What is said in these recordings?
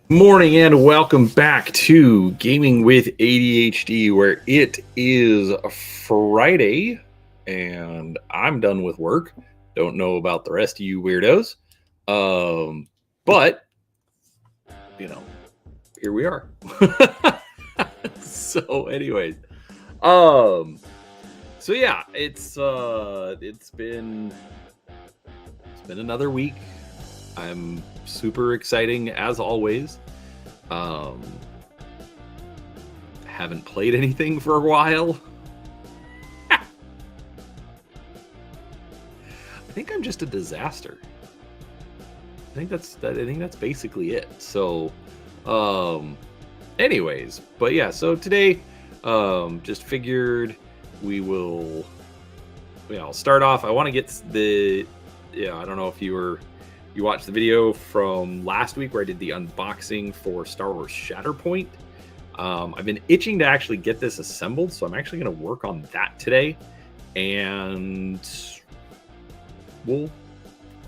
Morning and welcome back to Gaming with ADHD, where it is Friday and I'm done with work. Don't know about the rest of you weirdos. But here we are. So anyways, so yeah, it's been another week. I'm super exciting as always. Haven't played anything for a while. I think I'm just a disaster. I think that's basically it. So, anyways, but yeah, so today, just figured we will, I'll start off. I want to get I don't know if you watched the video from last week where I did the unboxing for Star Wars Shatterpoint. I've been itching to actually get this assembled, so I'm actually going to work on that today, and we'll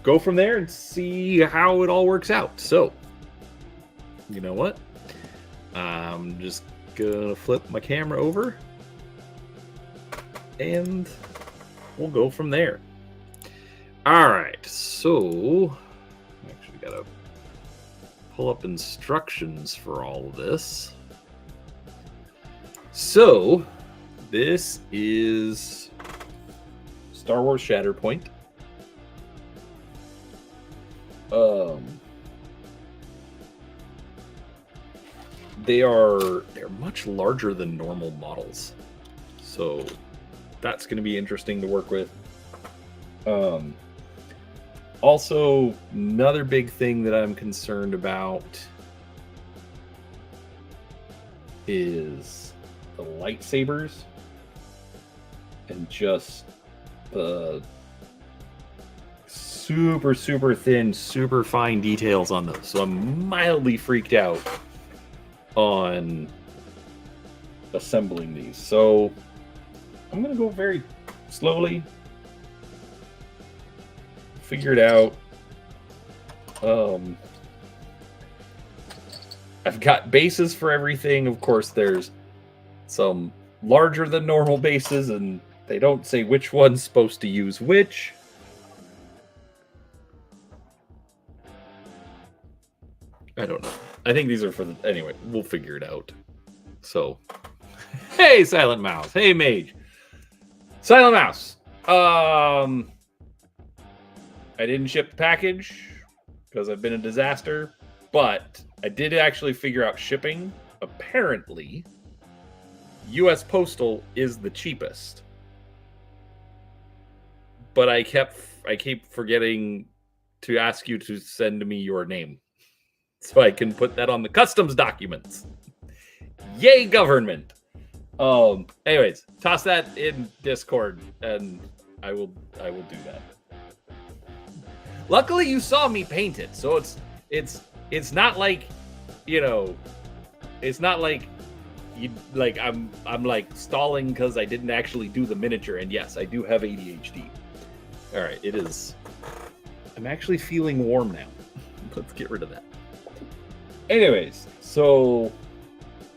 go from there and see how it all works out. So, you know what? I'm just going to flip my camera over, and we'll go from there. All right, so actually got to pull up instructions for all of this. So this is Star Wars Shatterpoint. They're much larger than normal models, so that's going to be interesting to work with. Also, another big thing that I'm concerned about is the lightsabers and just the super thin, super fine details on those. So I'm mildly freaked out on assembling these. So I'm going to go very slowly, figure it out. I've got bases for everything. Of course, there's some larger than normal bases, and they don't say which one's supposed to use which. I don't know. I think these are for the... Anyway, we'll figure it out. So, hey, Silent Mouse. Hey, Mage. Silent Mouse. I didn't ship the package because I've been a disaster, but I did actually figure out shipping. Apparently, U.S. Postal is the cheapest, but I keep forgetting to ask you to send me your name so I can put that on the customs documents. Yay, government! Anyways, toss that in Discord, and I will do that. Luckily, you saw me paint it, so it's not like, it's not like I'm like stalling because I didn't actually do the miniature. And yes, I do have ADHD. All right, it is. I'm actually feeling warm now. Let's get rid of that. Anyways, so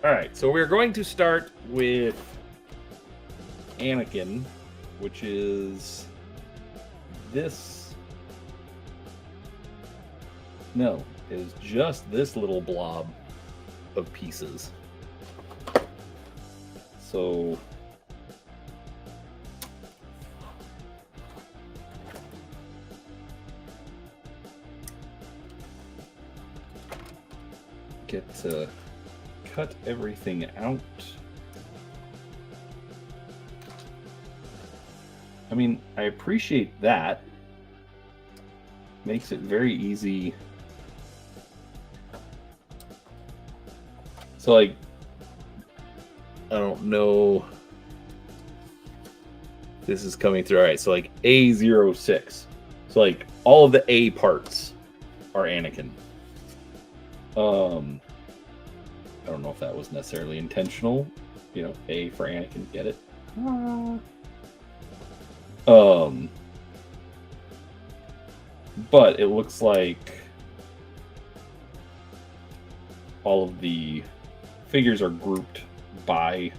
all right, so we're going to start with Anakin, which is this. No, it is just this little blob of pieces. So get to cut everything out. I mean, I appreciate that. Makes it very easy. So, like, I don't know if this is coming through. All right, so like A06. So like all of the A parts are Anakin. I don't know if that was necessarily intentional. A for Anakin, get it? But it looks like all of the figures are grouped by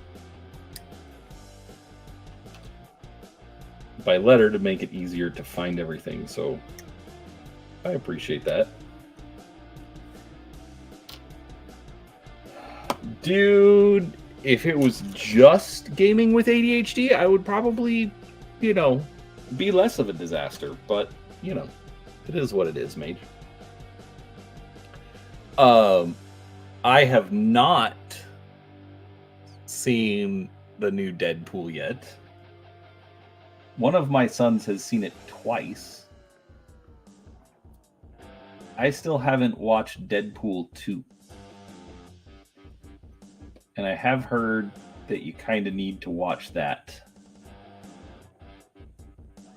letter to make it easier to find everything, so I appreciate that. Dude, if it was just gaming with ADHD, I would probably, you know, be less of a disaster, but, you know, it is what it is, mate. I have not seen the new Deadpool yet. One of my sons has seen it twice. I still haven't watched Deadpool 2. And I have heard that you kind of need to watch that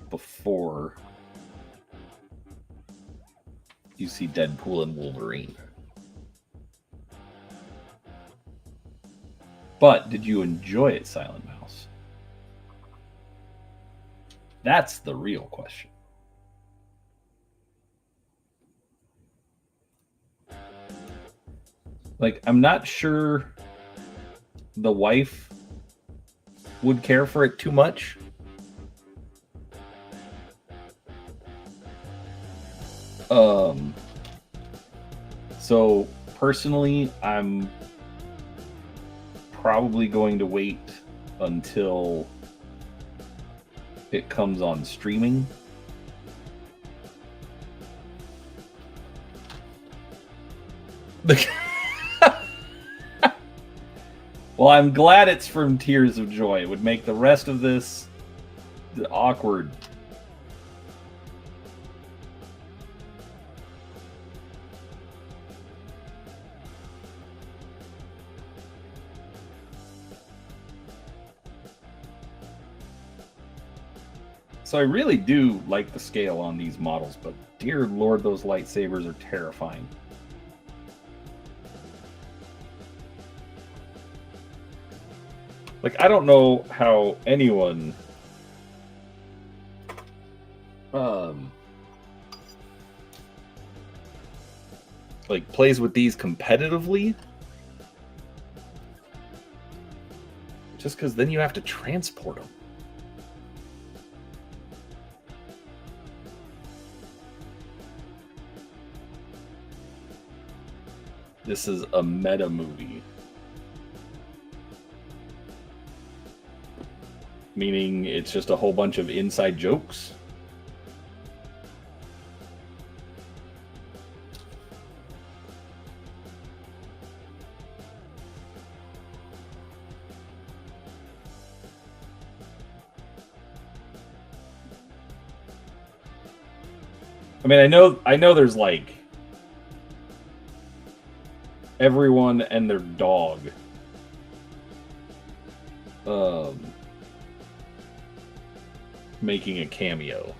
before you see Deadpool and Wolverine. But did you enjoy it, Silent Mouse? That's the real question. Like, I'm not sure the wife would care for it too much. So personally, I'm probably going to wait until it comes on streaming. Well, I'm glad it's from Tears of Joy. It would make the rest of this awkward. So I really do like the scale on these models, but dear Lord, those lightsabers are terrifying. Like, I don't know how anyone like plays with these competitively, just because then you have to transport them. This is a meta movie. Meaning it's just a whole bunch of inside jokes. I mean, I know there's like everyone and their dog making a cameo.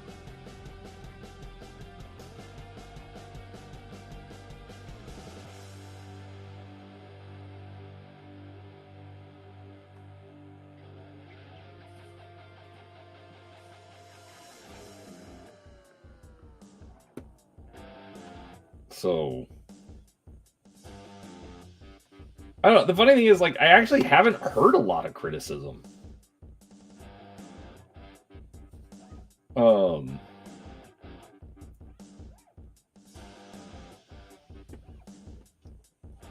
So I don't know. The funny thing is, like, I actually haven't heard a lot of criticism.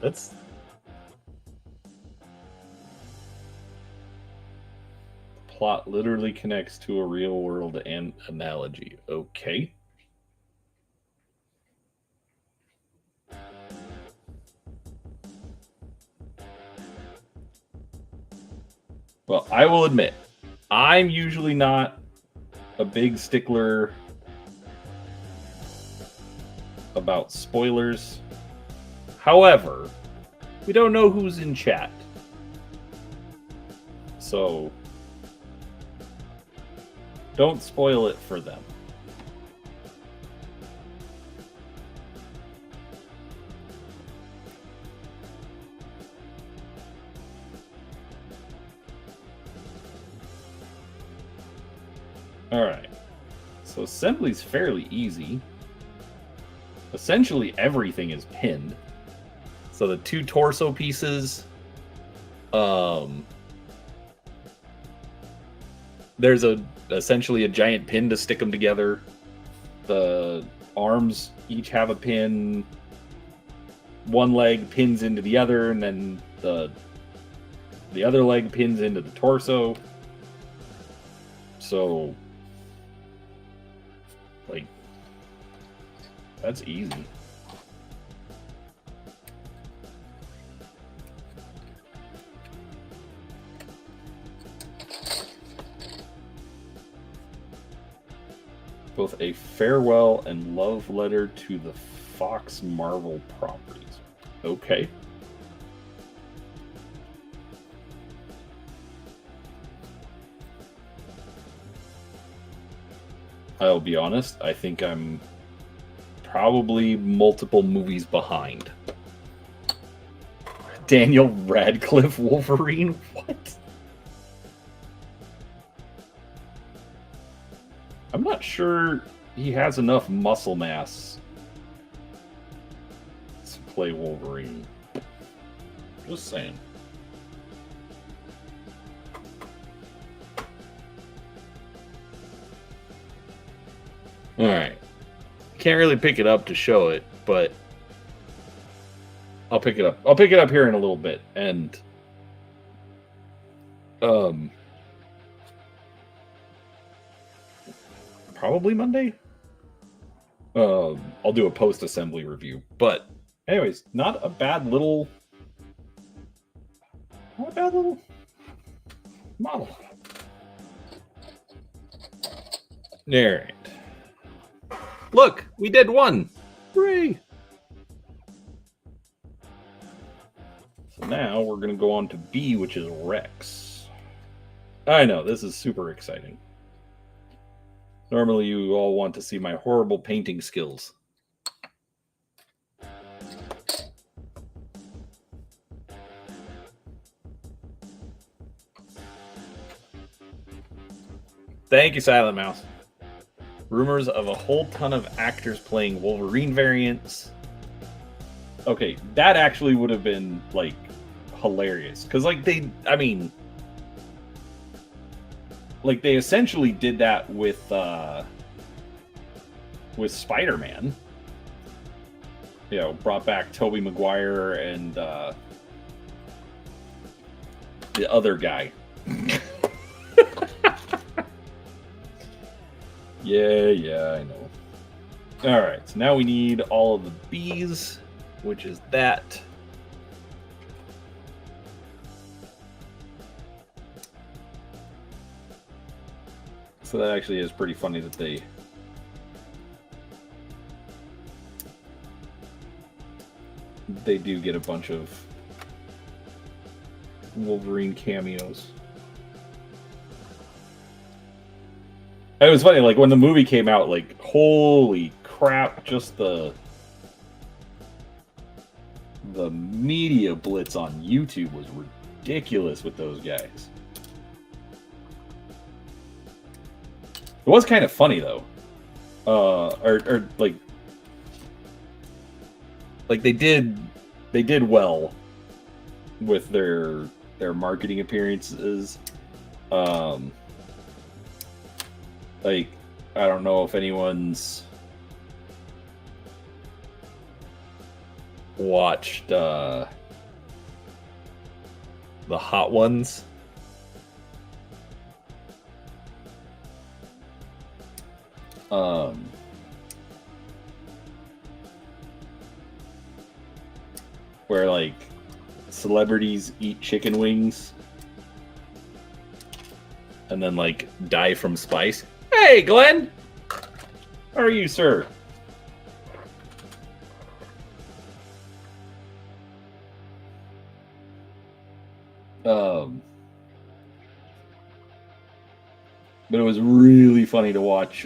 That's plot literally connects to a real world and analogy. Okay. Well, I will admit, I'm usually not a big stickler about spoilers. However, we don't know who's in chat. So, don't spoil it for them. Alright, so assembly's fairly easy. Essentially everything is pinned. So the 2 torso pieces, there's essentially a giant pin to stick them together. The arms each have a pin. One leg pins into the other, and then the other leg pins into the torso. So, like, that's easy. Both a farewell and love letter to the Fox Marvel properties. Okay. I'll be honest, I think I'm probably multiple movies behind. Daniel Radcliffe Wolverine? What? I'm not sure he has enough muscle mass to play Wolverine. Just saying. Alright. Can't really pick it up to show it, but I'll pick it up. I'll pick it up here in a little bit. And probably Monday. I'll do a post-assembly review. But anyways, not a bad little model. Alright. Look, we did one. Hooray! So now we're going to go on to B, which is Rex. I know, this is super exciting. Normally you all want to see my horrible painting skills. Thank you, Silent Mouse. Rumors of a whole ton of actors playing Wolverine variants. Okay, that actually would have been, like, hilarious. Because, like, they essentially did that with Spider-Man. You know, brought back Tobey Maguire and the other guy. Yeah, I know. Alright, so now we need all of the B's, which is that. So that actually is pretty funny that they do get a bunch of Wolverine cameos. It was funny, like, when the movie came out, like, holy crap, just the media blitz on YouTube was ridiculous with those guys. It was kind of funny, though. Or they did well with their marketing appearances. Like, I don't know if anyone's watched the Hot Ones. Where, like, celebrities eat chicken wings and then, like, die from spice. Hey, Glenn! How are you, sir? But it was really funny to watch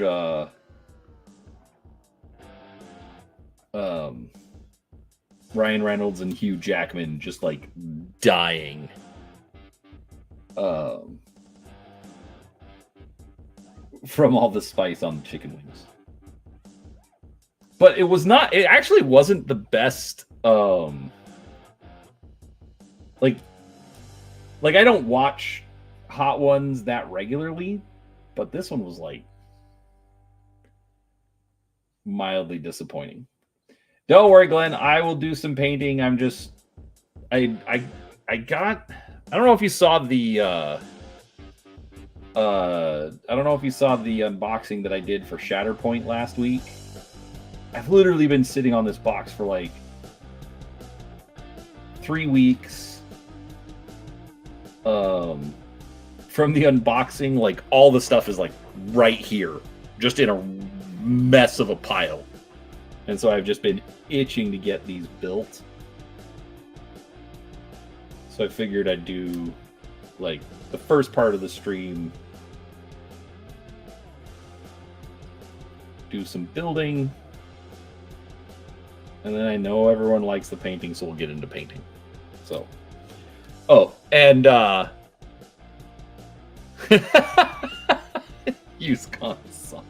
Ryan Reynolds and Hugh Jackman just, like, dying. From all the spice on the chicken wings. But it actually wasn't the best like I don't watch Hot Ones that regularly, but this one was like mildly disappointing. Don't worry, Glenn. I will do some painting. I'm just I got, I don't know if you saw the I don't know if you saw the unboxing that I did for Shatterpoint last week. I've literally been sitting on this box for like 3 weeks. From the unboxing, like all the stuff is like right here, just in a mess of a pile. And so I've just been itching to get these built. So I figured I'd do like the first part of the stream, do some building, and then I know everyone likes the painting, so we'll get into painting. So, oh, and use console.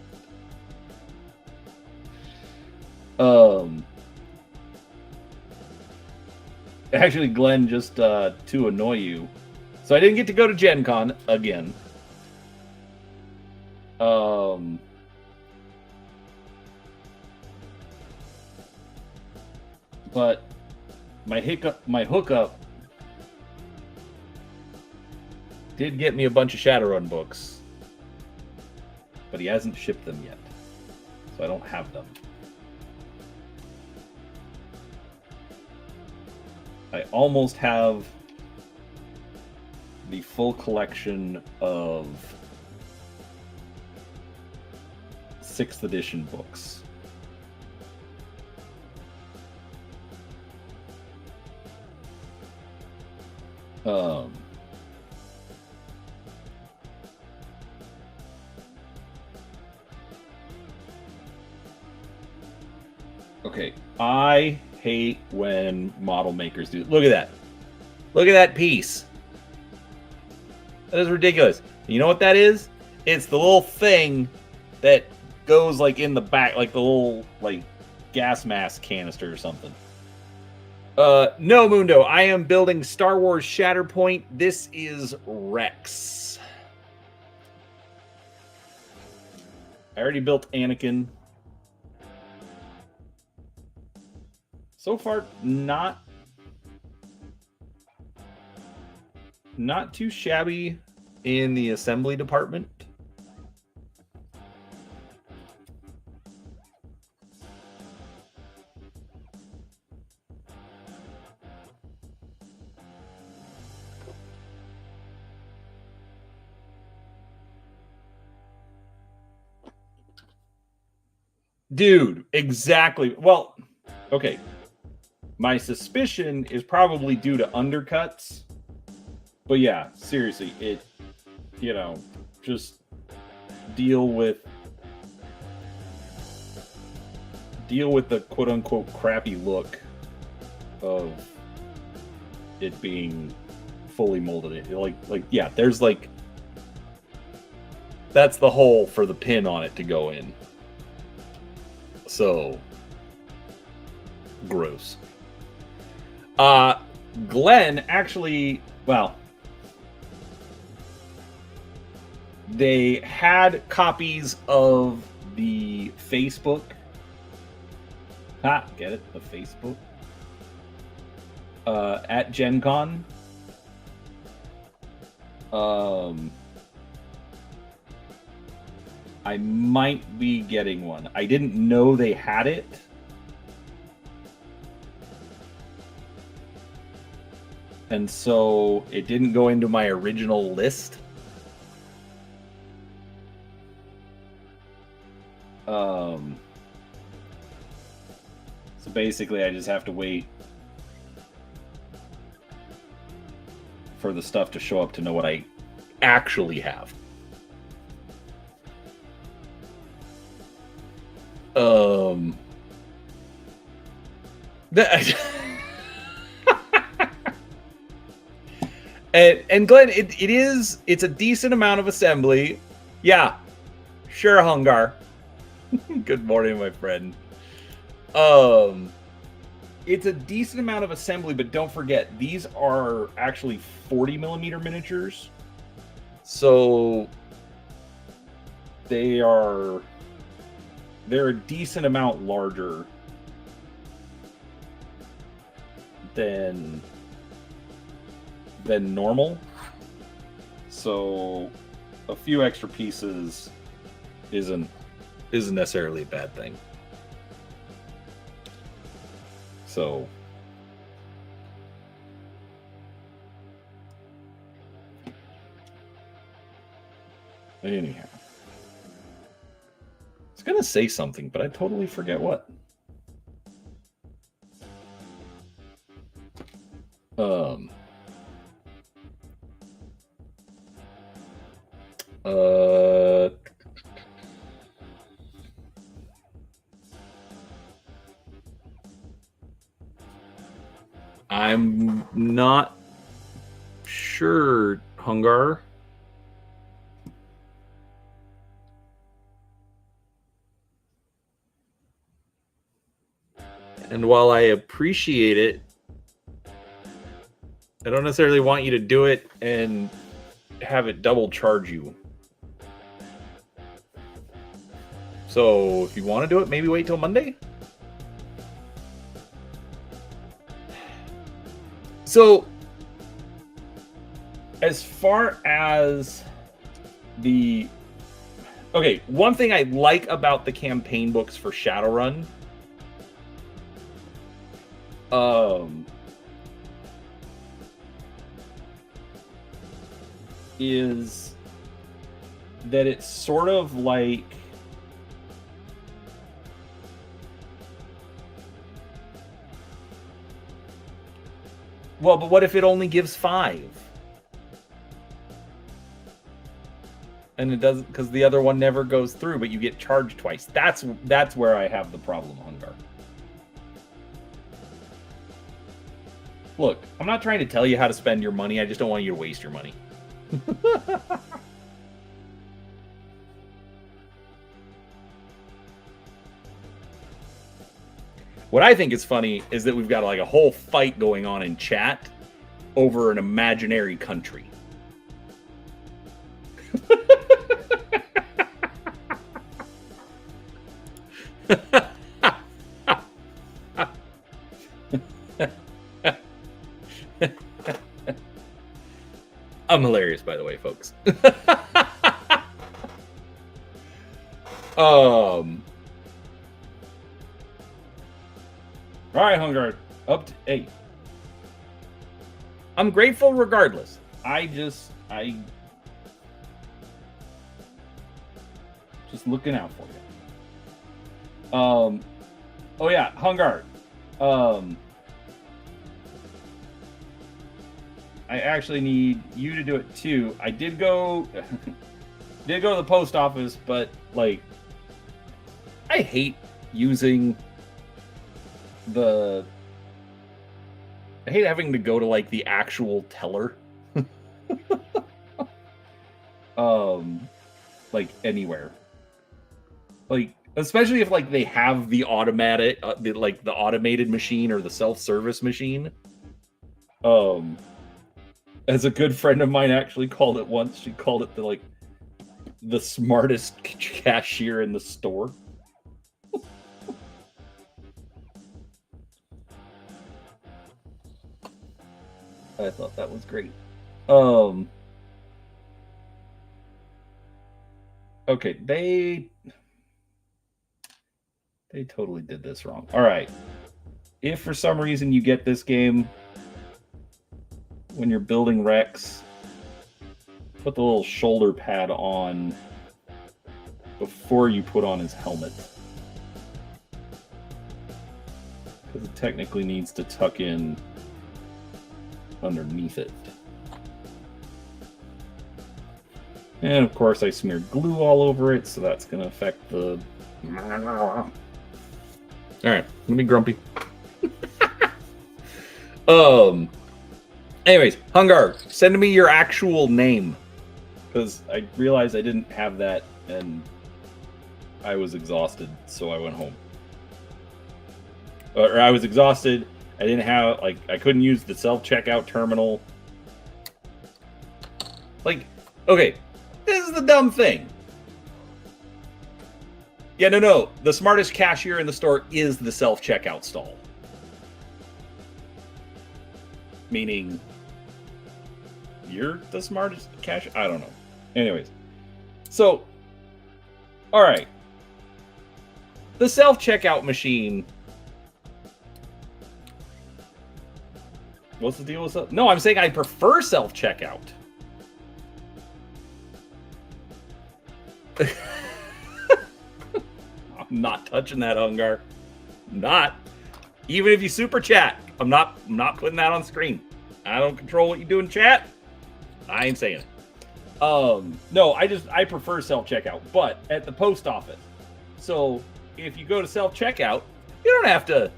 Actually, Glenn, just to annoy you, so I didn't get to go to Gen Con again. But my hookup did get me a bunch of Shadowrun books, but he hasn't shipped them yet, so I don't have them. I almost have the full collection of 6th edition books. Okay, I hate when model makers do. Look at that. Look at that piece. That is ridiculous. You know what that is? It's the little thing that goes like in the back, like the little like gas mask canister or something. No, Mundo. I am building Star Wars Shatterpoint. This is Rex. I already built Anakin. So far, not too shabby in the assembly department. Dude, exactly. Well, okay. My suspicion is probably due to undercuts. But yeah, seriously, it, you know, just deal with the quote unquote crappy look of it being fully molded. Like yeah, there's like, that's the hole for the pin on it to go in. So gross. Glenn actually, well, they had copies of the Facebook. Get it? The Facebook. At Gen Con. I might be getting one. I didn't know they had it. And so it didn't go into my original list. So basically I just have to wait for the stuff to show up to know what I actually have. And Glenn, it's a decent amount of assembly. Yeah, sure, Hungar. Good morning, my friend. it's a decent amount of assembly, but don't forget, these are actually 40mm miniatures. So they're a decent amount larger than normal. So a few extra pieces isn't necessarily a bad thing. So anyhow, I was gonna say something, but I totally forget what. I'm not sure, Hungar. And while I appreciate it, I don't necessarily want you to do it and have it double charge you. So if you want to do it, maybe wait till Monday. So as far as one thing I like about the campaign books for Shadowrun is that it's sort of like well, but what if it only gives 5? And it doesn't, because the other one never goes through, but you get charged twice. That's where I have the problem, Hungar. Look, I'm not trying to tell you how to spend your money. I just don't want you to waste your money. What I think is funny is that we've got like a whole fight going on in chat over an imaginary country. I'm hilarious, by the way, folks. All right, Hungar, up to 8. I'm grateful regardless. Just looking out for you. Oh yeah, Hungar. I actually need you to do it too. I did go to the post office, but like I hate using I hate having to go to like the actual teller. Like anywhere. Like especially if like they have the automatic the automated machine or the self-service machine. As a good friend of mine actually called it once, she called it the smartest cashier in the store. I thought that was great. Okay, they totally did this wrong. All right. If for some reason you get this game when you're building Rex, put the little shoulder pad on before you put on his helmet. Because it technically needs to tuck in underneath it. And of course I smeared glue all over it, so that's going to affect the... Alright, let me grumpy. Anyways, Hungar, send me your actual name. Because I realized I didn't have that, and I was exhausted, so I went home. or I was exhausted. I didn't have, like, I couldn't use the self-checkout terminal. Like, okay, this is the dumb thing. Yeah, no. The smartest cashier in the store is the self-checkout stall. Meaning, you're the smartest cashier? I don't know. Anyways. So, all right. The self-checkout machine. What's the deal with that? No, I'm saying I prefer self-checkout. I'm not touching that, Hungar. Not. Even if you super chat, I'm not putting that on screen. I don't control what you do in chat. I ain't saying it. No, I prefer self-checkout, but at the post office. So if you go to self-checkout, you don't have to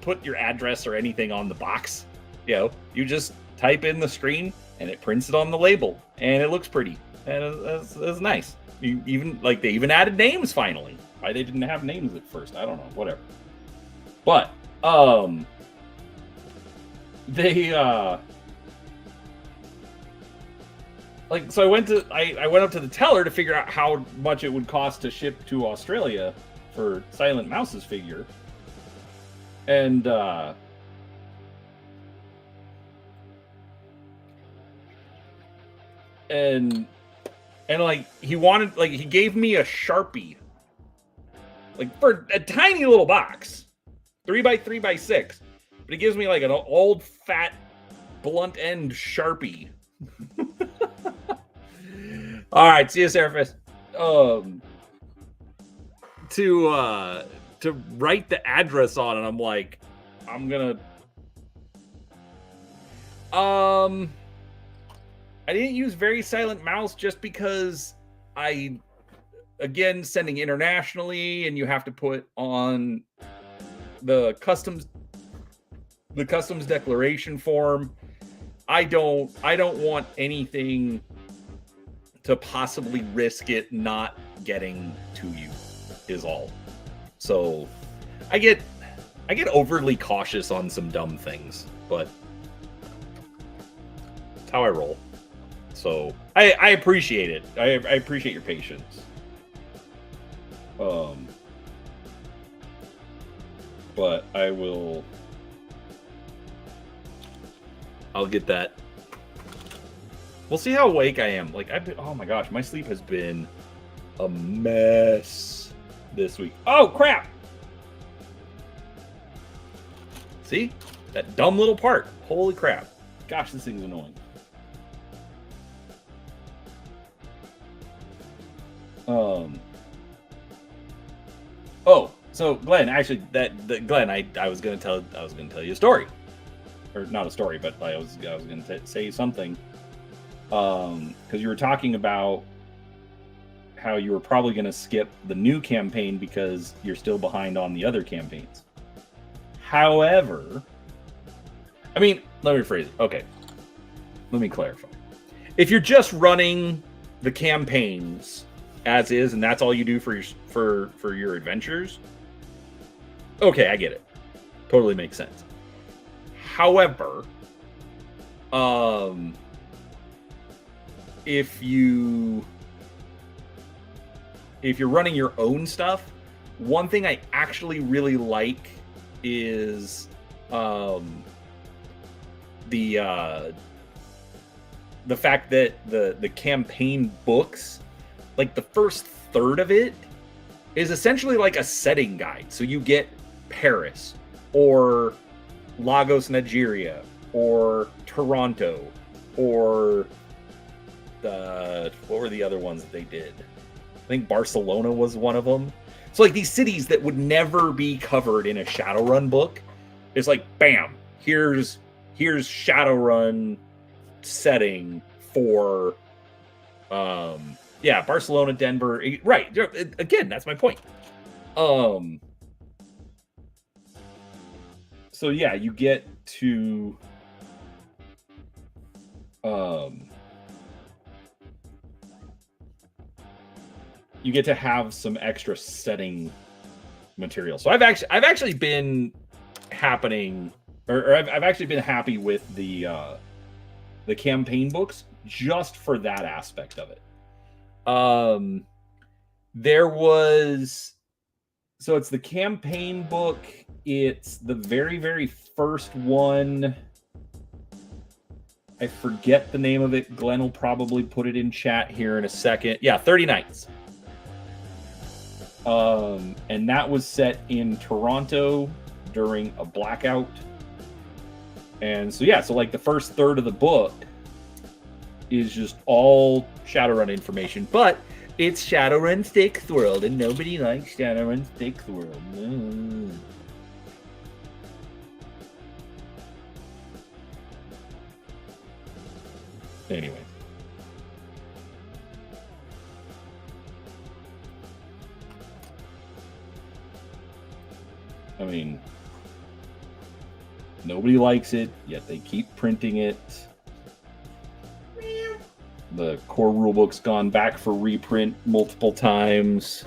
put your address or anything on the box. You know, you just type in the screen and it prints it on the label, and it looks pretty. And it's nice. They even added names finally. Why they didn't have names at first, I don't know. Whatever. But they so I went up to the teller to figure out how much it would cost to ship to Australia for Silent Mouse's figure, and like he wanted, like, he gave me a Sharpie, like, for a tiny little box, 3x3x6, but he gives me like an old fat blunt end Sharpie. All right, see you, Seraphis. To write the address on it, I'm like, I'm gonna. I didn't use Very Silent Mouse just because again, sending internationally, and you have to put on the customs declaration form. I don't want anything to possibly risk it not getting to you, is all. So I get overly cautious on some dumb things, but it's how I roll. So I appreciate it. I appreciate your patience. But I'll get that. We'll see how awake I am. Like, oh my gosh, my sleep has been a mess this week. Oh crap! See? That dumb little part. Holy crap. Gosh, this thing's annoying. Oh, so Glenn, actually, Glenn, I was gonna tell you a story, or not a story, but I was gonna say something, because you were talking about how you were probably gonna skip the new campaign because you're still behind on the other campaigns. However, I mean, let me rephrase it. Okay, let me clarify. If you're just running the campaigns as is, and that's all you do for your adventures, okay, I get it. Totally makes sense. However, if you're running your own stuff, one thing I actually really like is the fact that the campaign books, like the first third of it, is essentially like a setting guide. So you get Paris, or Lagos, Nigeria, or Toronto, or what were the other ones that they did? I think Barcelona was one of them. So like these cities that would never be covered in a Shadowrun book, it's like, bam, here's Shadowrun setting for Barcelona, Denver, right? Again, that's my point. So yeah, you get to have some extra setting material. So I've actually been happening, or I've actually been happy with the campaign books just for that aspect of it. There was, so it's the campaign book. It's the very, very first one. I forget the name of it. Glenn will probably put it in chat here in a second. Yeah, 30 Nights. And that was set in Toronto during a blackout. And so, yeah, so like the first third of the book is just all Shadowrun information. But it's Shadowrun 6th World, and nobody likes Shadowrun 6th World. No. Anyway. I mean, nobody likes it, yet they keep printing it. The core rulebook's gone back for reprint multiple times.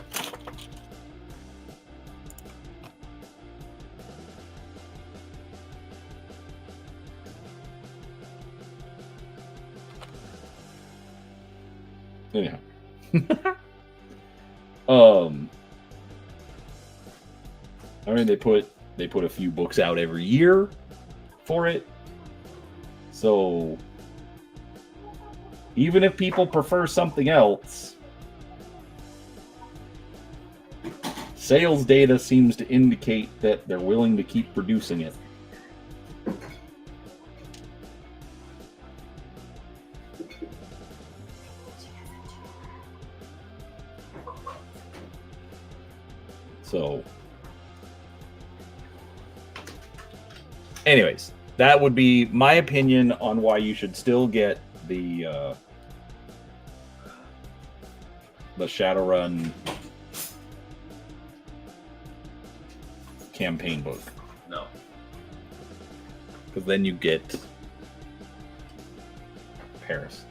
Anyhow. I mean, they put a few books out every year for it. So even if people prefer something else, sales data seems to indicate that they're willing to keep producing it. So, anyways, that would be my opinion on why you should still get the Shadowrun campaign book. No. Because then you get Paris.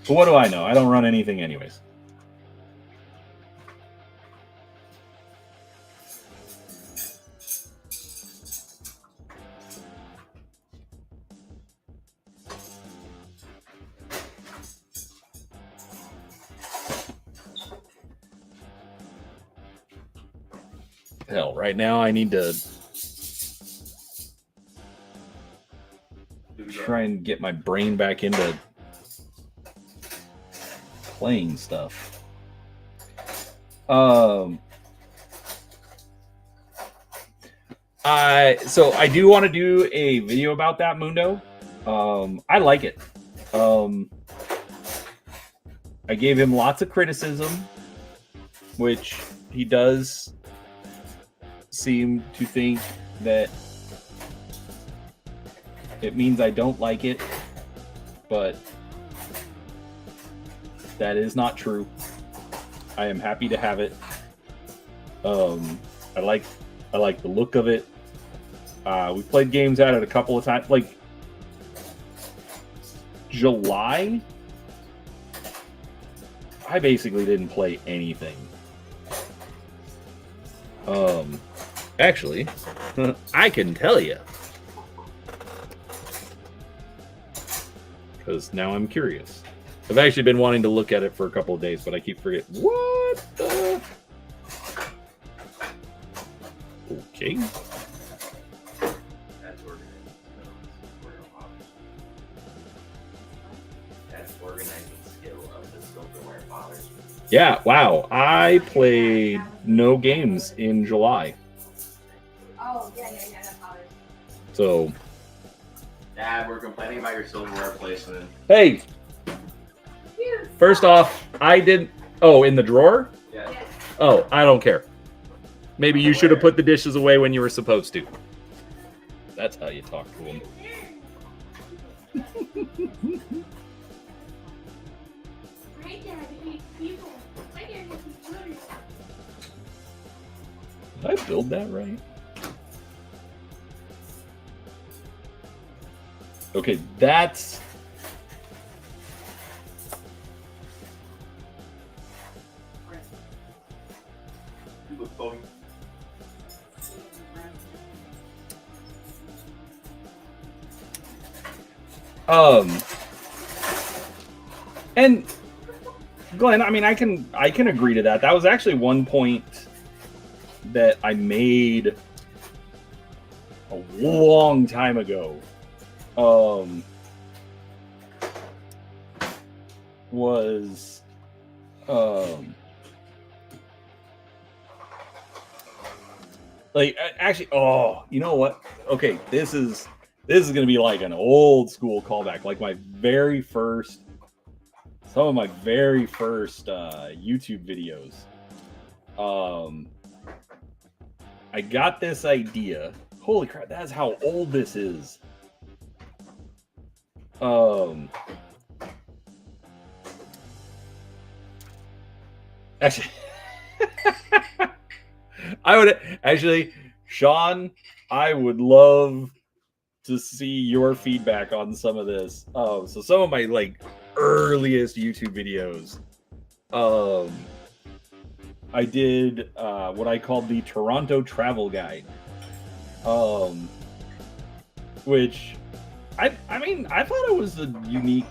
But what do I know? I don't run anything anyways. Hell, right now I need to try and get my brain back into playing stuff. So I do want to do a video about that Mundo. I like it. I gave him lots of criticism, which he does seem to think that it means I don't like it, but that is not true. I am happy to have it. I like the look of it. We played games at it a couple of times. Like July, I basically didn't play anything. Actually, I can tell you. Because now I'm curious. I've actually been wanting to look at it for a couple of days, but I keep forgetting. What the? Okay. That's organizing skill of the silverware fathers. Yeah, wow. I played no games in July. Oh, yeah, that's fathers. So. Dad, we're complaining about your silverware placement. Hey! First off, I didn't. Oh, in the drawer? Yeah. Oh, I don't care. Maybe you should have put the dishes away when you were supposed to. That's how you talk to him. Did I build that right? Okay, that's Boing. And Glenn, I mean, I can agree to that. That was actually one point that I made a long time ago. Was like actually, oh, you know what? Okay, this is gonna be like an old school callback, like some of my very first YouTube videos. I got this idea. Holy crap, that's how old this is. Actually, Sean, I would love to see your feedback on some of this. So some of my like earliest YouTube videos, I did what I called the Toronto Travel Guide, which I mean, I thought it was a unique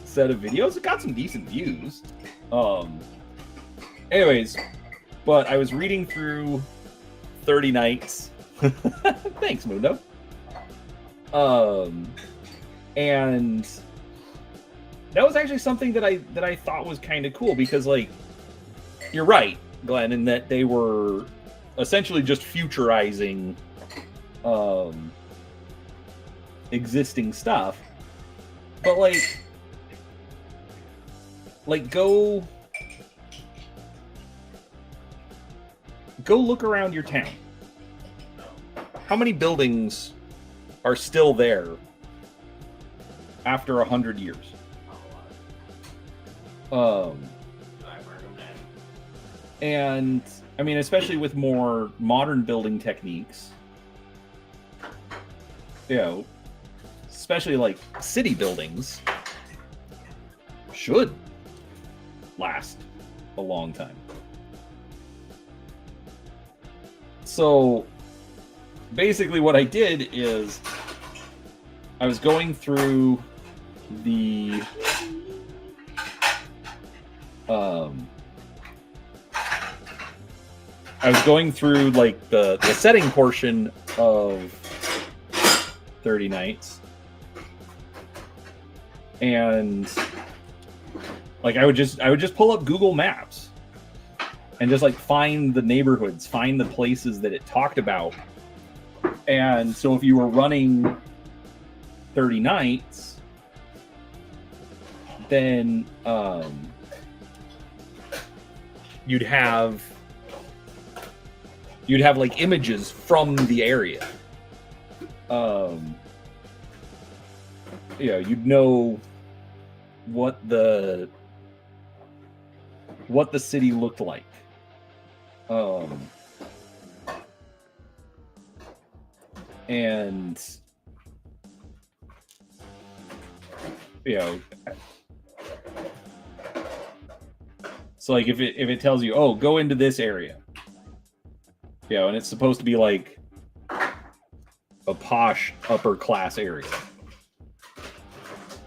set of videos. It got some decent views. Anyways, but I was reading through 30 Nights. Thanks, Mundo. And that was actually something that I thought was kind of cool, because like, you're right, Glenn, in that they were essentially just futurizing existing stuff. But like go look around your town. How many buildings are still there after 100 years? And I mean, especially with more modern building techniques, you know, especially like city buildings should last a long time. So basically what I did is I was going through the like the setting portion of 30 Nights, and like I would just pull up Google Maps and just like find the neighborhoods, find the places that it talked about. And so if you were running 30 Nights, then you'd have like images from the area. You know, you'd know what the city looked like. And you know, so like if it tells you, oh, go into this area, you know, and it's supposed to be like a posh upper class area,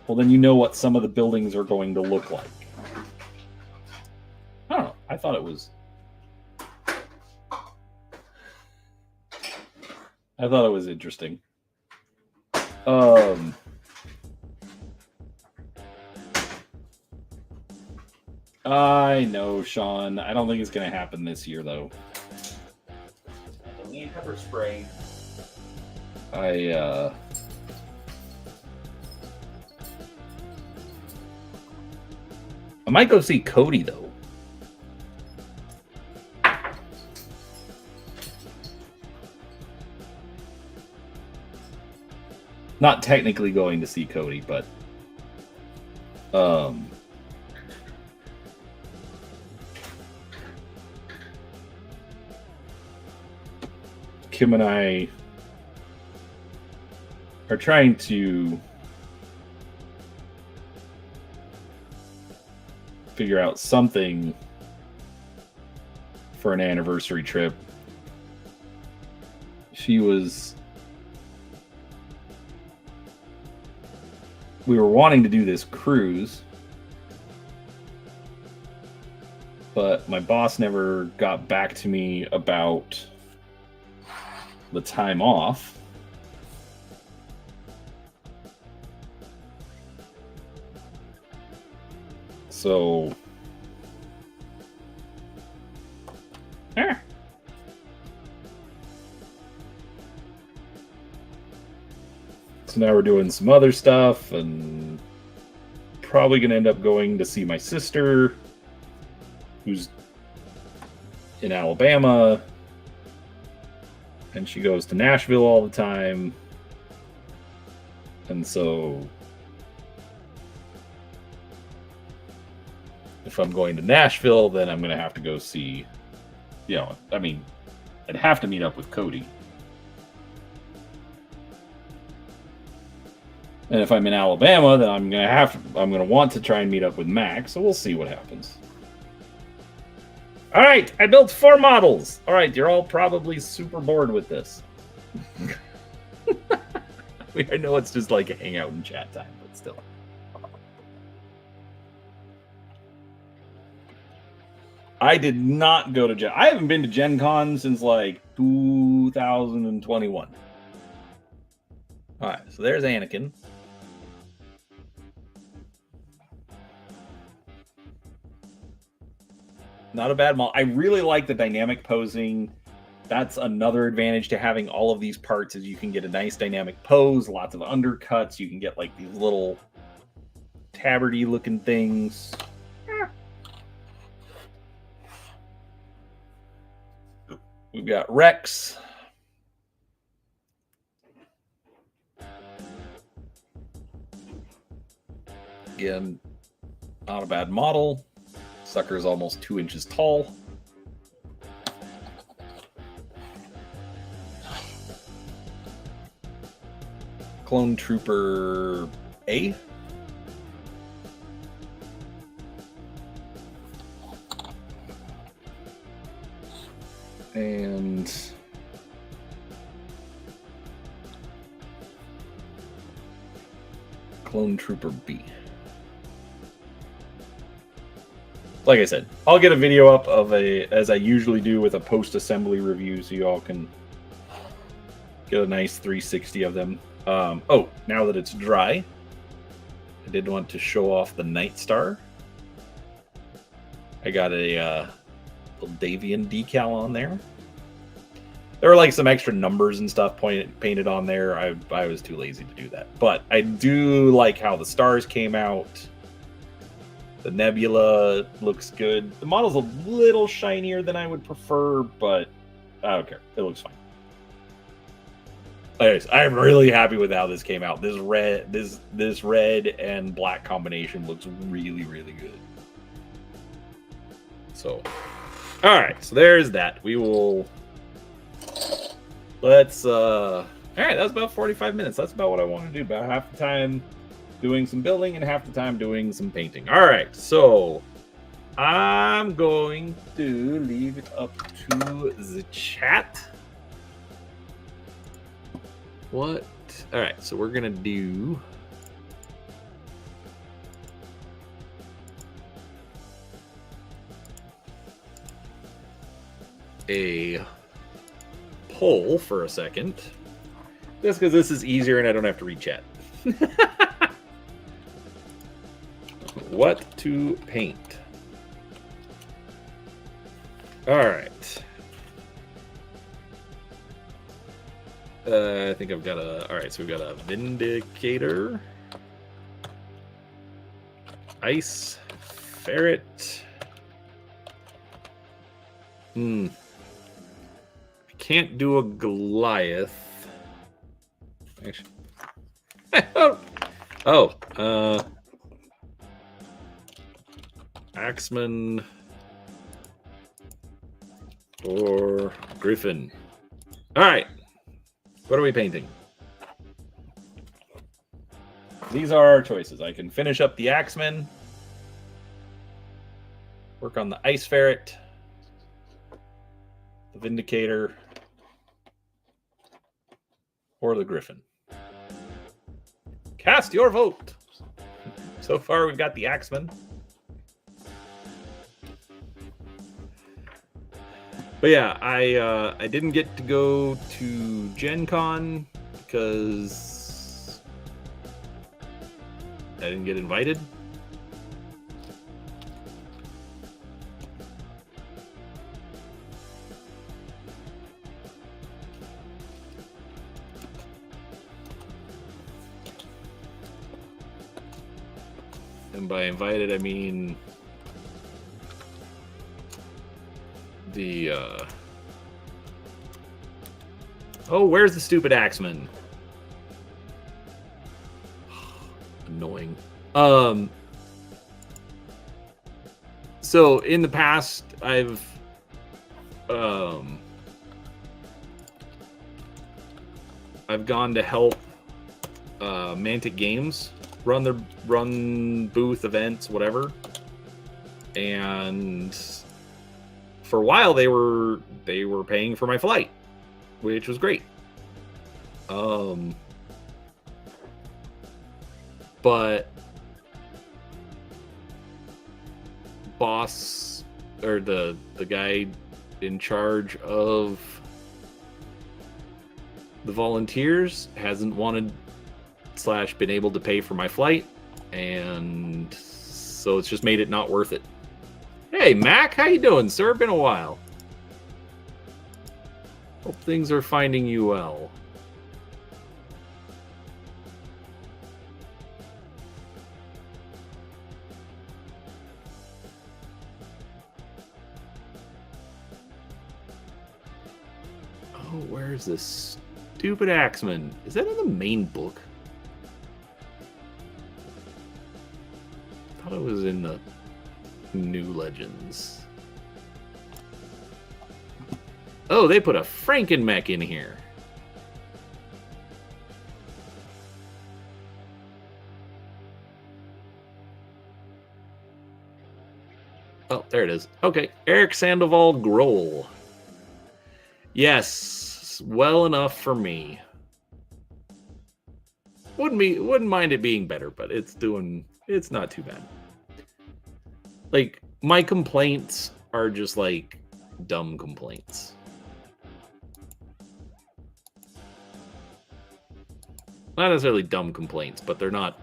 well, then you know what some of the buildings are going to look like. I don't know. I thought it was interesting. I know, Sean. I don't think it's going to happen this year, though. I need pepper spray. I might go see Cody, though. Not technically going to see Cody, but Kim and I are trying to figure out something for an anniversary trip. We were wanting to do this cruise, but my boss never got back to me about the time off. So So now we're doing some other stuff, and probably going to end up going to see my sister, who's in Alabama, and she goes to Nashville all the time. And so if I'm going to Nashville, then I'm going to have to go see, I'd have to meet up with Cody. And if I'm in Alabama, then I'm gonna want to try and meet up with Mac. So we'll see what happens. All right, I built 4 models. All right, you're all probably super bored with this. I know it's just like a hangout and chat time, but still. I did not go to Gen. I haven't been to Gen Con since like 2021. All right, so there's Anakin. Not a bad model. I really like the dynamic posing. That's another advantage to having all of these parts, is you can get a nice dynamic pose, lots of undercuts. You can get like these little tabbardy looking things. We've got Rex. Again, not a bad model. Sucker's almost 2 inches tall. Clone Trooper A. And Clone Trooper B. Like I said, I'll get a video up of as I usually do, with a post-assembly review, so you all can get a nice 360 of them. Oh, now that it's dry, I did want to show off the Night Star. I got a little Davian decal on there. There were like some extra numbers and stuff painted on there. I was too lazy to do that. But I do like how the stars came out. The nebula looks good. The model's a little shinier than I would prefer, but I don't care. It looks fine. Anyways, I'm really happy with how this came out. This red and black combination looks really, really good. So, all right. So there's that. We will. Let's. All right. That's about 45 minutes. That's about what I want to do. About half the time doing some building and half the time doing some painting. All right. So I'm going to leave it up to the chat. What? All right, so we're gonna do a poll for a second, just because this is easier and I don't have to read chat. What to paint? All right. I think I've got a... All right, so we've got a Vindicator. Ice Ferret. I can't do a Goliath. Actually... Axeman or Griffin. All right. What are we painting? These are our choices. I can finish up the Axeman, work on the Ice Ferret, the Vindicator, or the Griffin. Cast your vote. So far, we've got the Axeman. But yeah, I didn't get to go to Gen Con because I didn't get invited. And by invited, I mean the oh, where's the stupid Axeman? Annoying. So in the past, I've gone to help Mantic Games run booth events, whatever, and for a while they were paying for my flight, which was great. But boss, or the guy in charge of the volunteers, hasn't wanted / been able to pay for my flight, and so it's just made it not worth it. Hey Mac, how you doing, sir? Been a while. Hope things are finding you well. Oh, where's this stupid Axeman? Is that in the main book? I thought it was in the New Legends. Oh, they put a Frankenmech in here. Oh, there it is. Okay, Eric Sandoval Grohl. Yes, well enough for me. Wouldn't mind it being better, but it's not too bad. Like, my complaints are just like dumb complaints. Not necessarily dumb complaints, but they're not.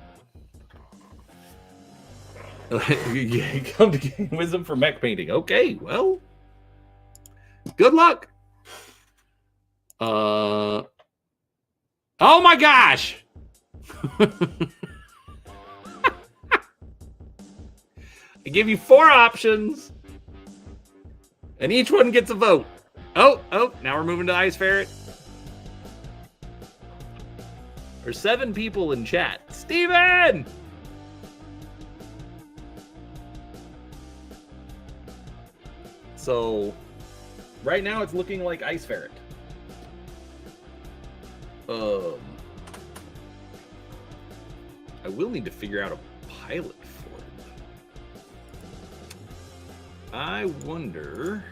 Come to gain wisdom for mech painting. Okay, well, good luck. Oh my gosh! I give you 4 options, and each one gets a vote. Oh, now we're moving to Ice Ferret. There's 7 people in chat. Steven! So, right now it's looking like Ice Ferret. I will need to figure out a pilot for it. I wonder...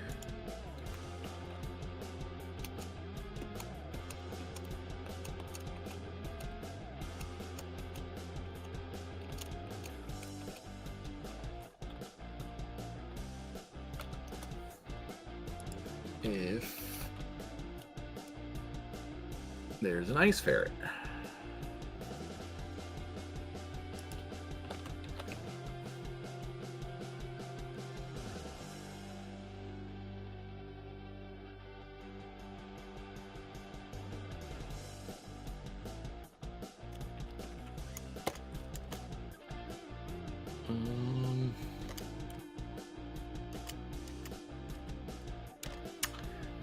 if there's an Ice Ferret.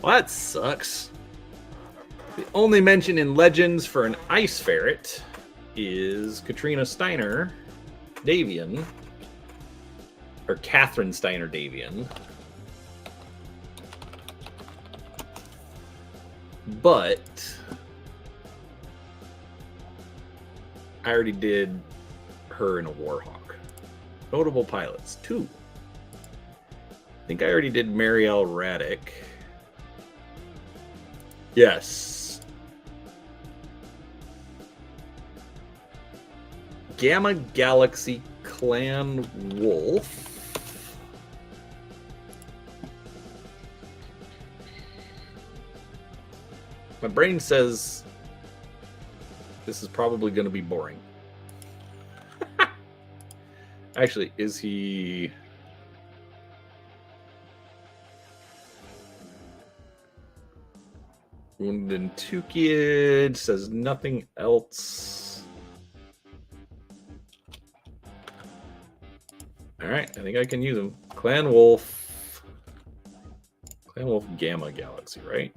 Well, that sucks. The only mention in Legends for an Ice Ferret is Katrina Steiner Davian, or Catherine Steiner Davian. But I already did her in a Warhawk. Notable pilots, 2. I think I already did Marielle Raddick. Yes. Gamma Galaxy Clan Wolf. My brain says this is probably going to be boring. Actually, is he... Wounded and Tukid says nothing else. Alright, I think I can use him. Clan Wolf. Clan Wolf Gamma Galaxy, right?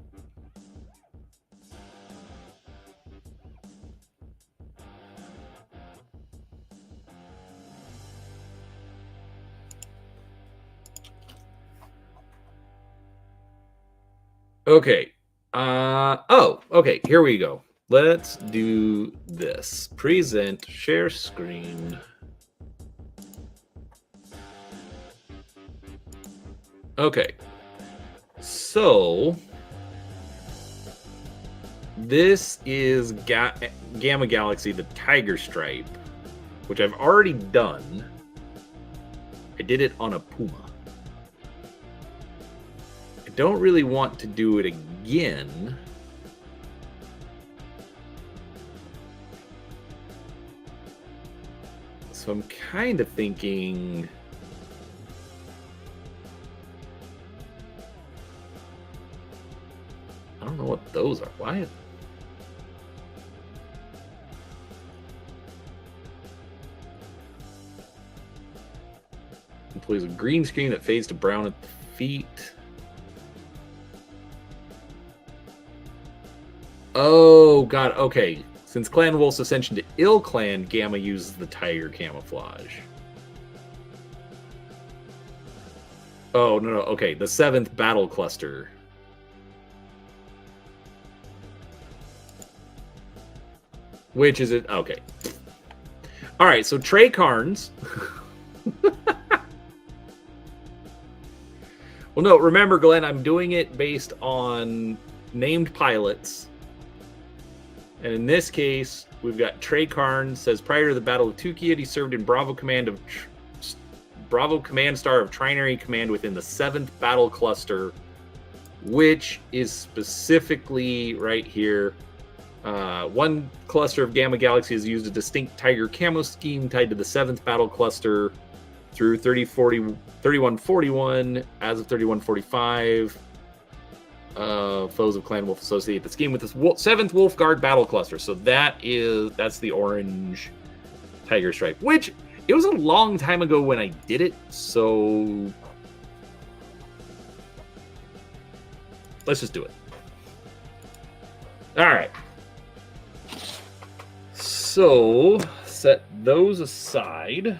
Okay. Okay, here we go. Let's do this. Present, share screen. Okay. So this is Gamma Galaxy, the Tiger Stripe, which I've already done. I did it on a Puma. I don't really want to do it again. So I'm kind of thinking... I don't know what those are. Why? Employs a green screen that fades to brown at the feet. Oh, God. Okay. Since Clan Wolf's ascension to Ill Clan, Gamma uses the tiger camouflage. Oh, no. Okay. The 7th battle cluster. Which is it? Okay. All right. So Trey Carnes. Well, no. Remember, Glenn, I'm doing it based on named pilots. And in this case, we've got Trey Carnes says prior to the Battle of Tukid, he served in Bravo Command Star of Trinary Command within the 7th Battle Cluster, which is specifically right here. One cluster of Gamma Galaxy has used a distinct Tiger camo scheme tied to the 7th Battle Cluster through 3141 as of 3145. Foes of Clan Wolf associate the scheme with this 7th Wolf Guard battle cluster. So that's the orange Tiger Stripe, which it was a long time ago when I did it. So let's just do it. All right. So set those aside.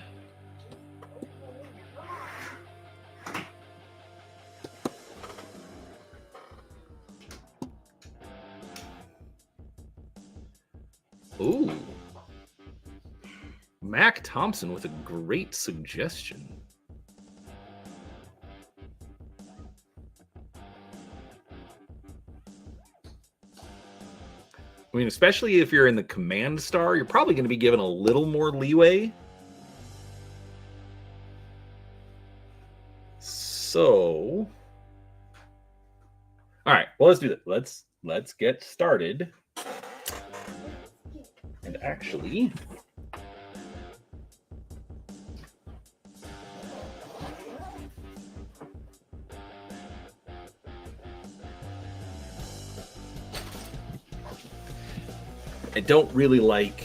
Ooh. Mac Thompson with a great suggestion. I mean, especially if you're in the Command Star, you're probably going to be given a little more leeway. So, all right, well, let's do this. Let's get started. And actually, I don't really like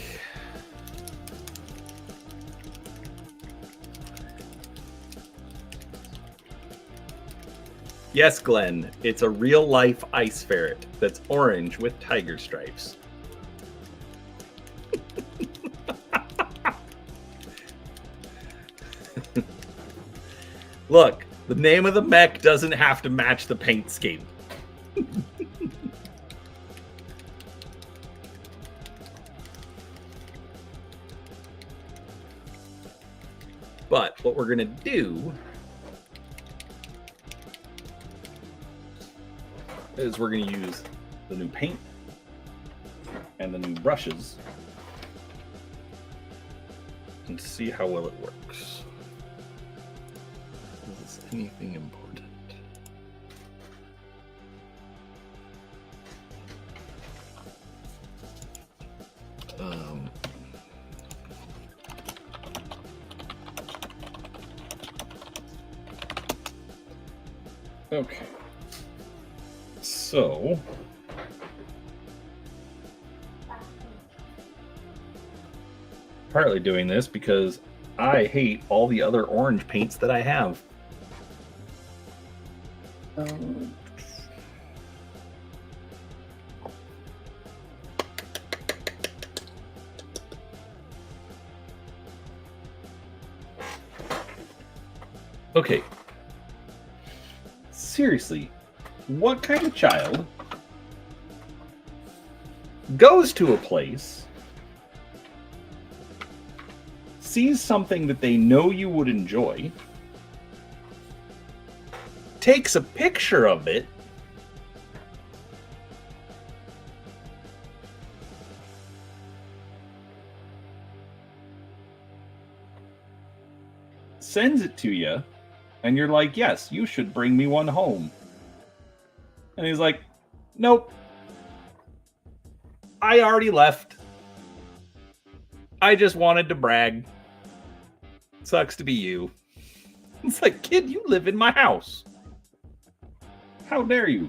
Yes, Glenn, it's a real-life ice ferret that's orange with tiger stripes. Look, the name of the mech doesn't have to match the paint scheme. But what we're going to do is we're going to use the new paint and the new brushes and see how well it works. Is this anything important? Okay. So partly doing this because I hate all the other orange paints that I have. Okay. Seriously, what kind of child goes to a place, sees something that they know you would enjoy, takes a picture of it, sends it to you, and you're like, yes, you should bring me one home. And he's like, nope. I already left. I just wanted to brag. Sucks to be you. It's like, kid, you live in my house. How dare you?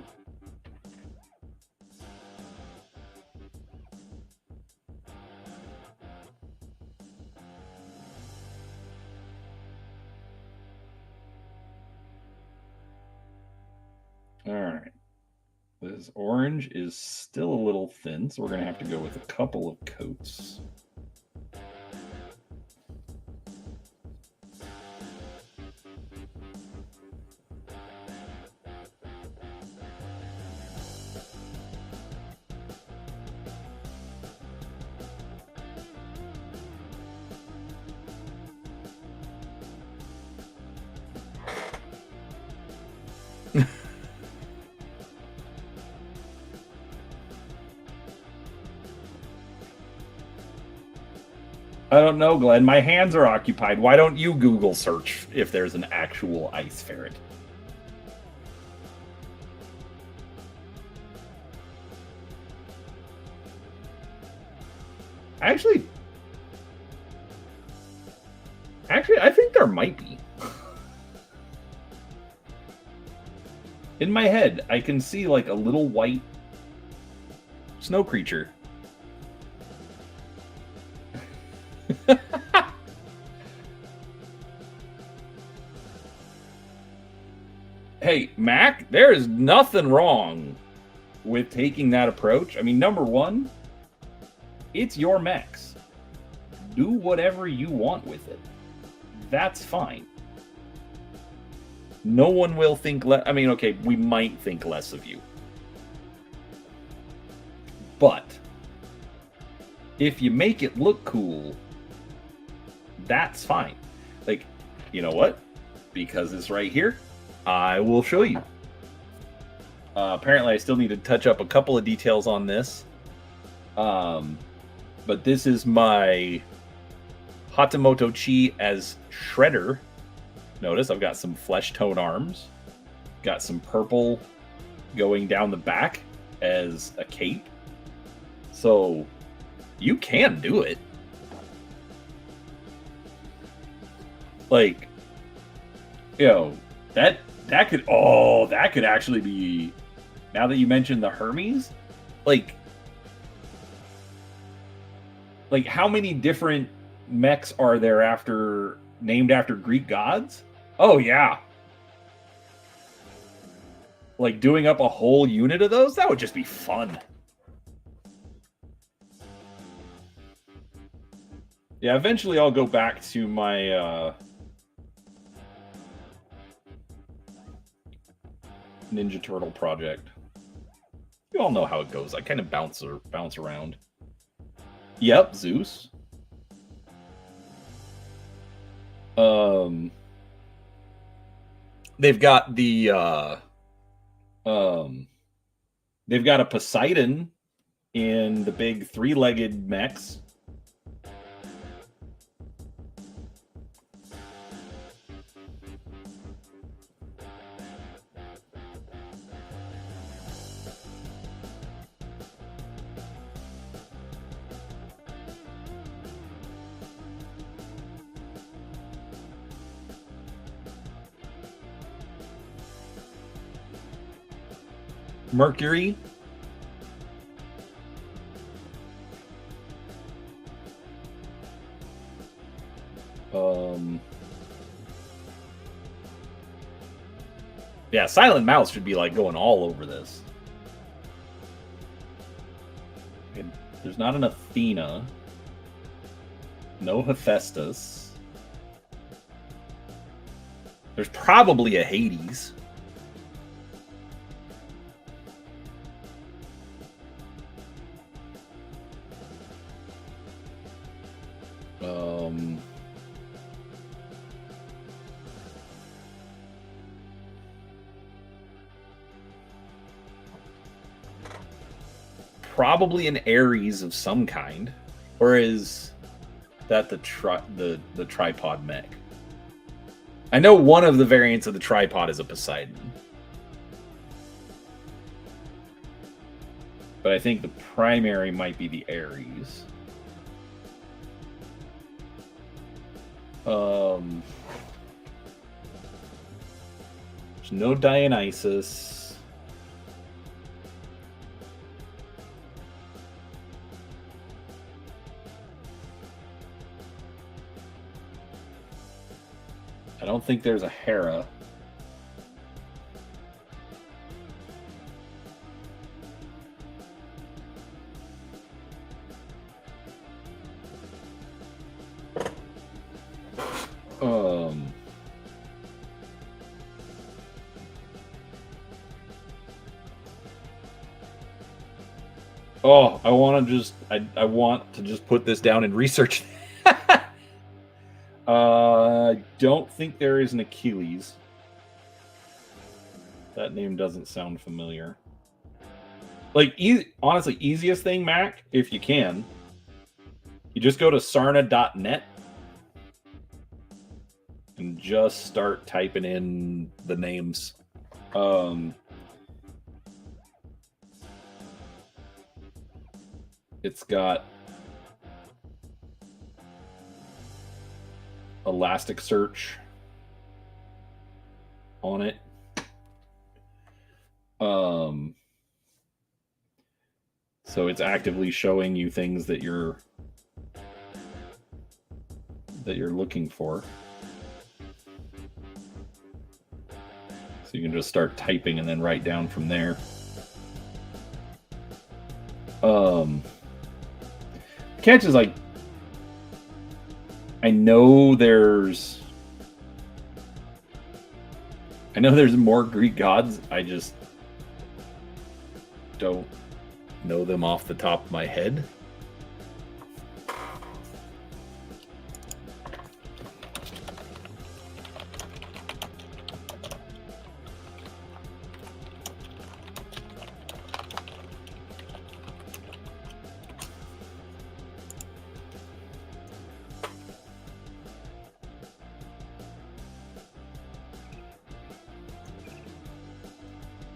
All right. This orange is still a little thin, so we're going to have to go with a couple of coats. I don't know, Glenn. My hands are occupied. Why don't you Google search if there's an actual ice ferret? Actually, I think there might be. In my head, I can see like a little white snow creature. Hey, Mac, there is nothing wrong with taking that approach. I mean, number one, it's your mechs. Do whatever you want with it. That's fine. No one will think less. I mean, okay, we might think less of you. But if you make it look cool, that's fine. Like, you know what? Because it's right here, I will show you. Apparently, I still need to touch up a couple of details on this. But this is my Hatamoto Chi as Shredder. Notice I've got some flesh tone arms. Got some purple going down the back as a cape. So you can do it. Like, you know, that could actually be, now that you mentioned the Hermes, like how many different mechs are there named after Greek gods? Oh yeah. Like doing up a whole unit of those, that would just be fun. Yeah, eventually I'll go back to my Ninja Turtle project. You all know how it goes. I kind of bounce around. Yep, Zeus. They've got the They've got a Poseidon in the big 3-legged mechs. Mercury. Yeah, Silent Mouse should be like going all over this. And there's not an Athena. No Hephaestus. There's probably a Hades. Probably an Ares of some kind, or is that the tripod mech? I know one of the variants of the tripod is a Poseidon, but I think the primary might be the Ares. There's no Dionysus. I don't think there's a Hera. Oh, I want to just put this down and research. I don't think there is an Achilles. That name doesn't sound familiar. Like, honestly, easiest thing, Mac, if you can, you just go to sarna.net and just start typing in the names. It's got Elasticsearch on it. So it's actively showing you things that you're looking for. So you can just start typing and then write down from there. The catch is, like, I know there's more Greek gods. I just don't know them off the top of my head.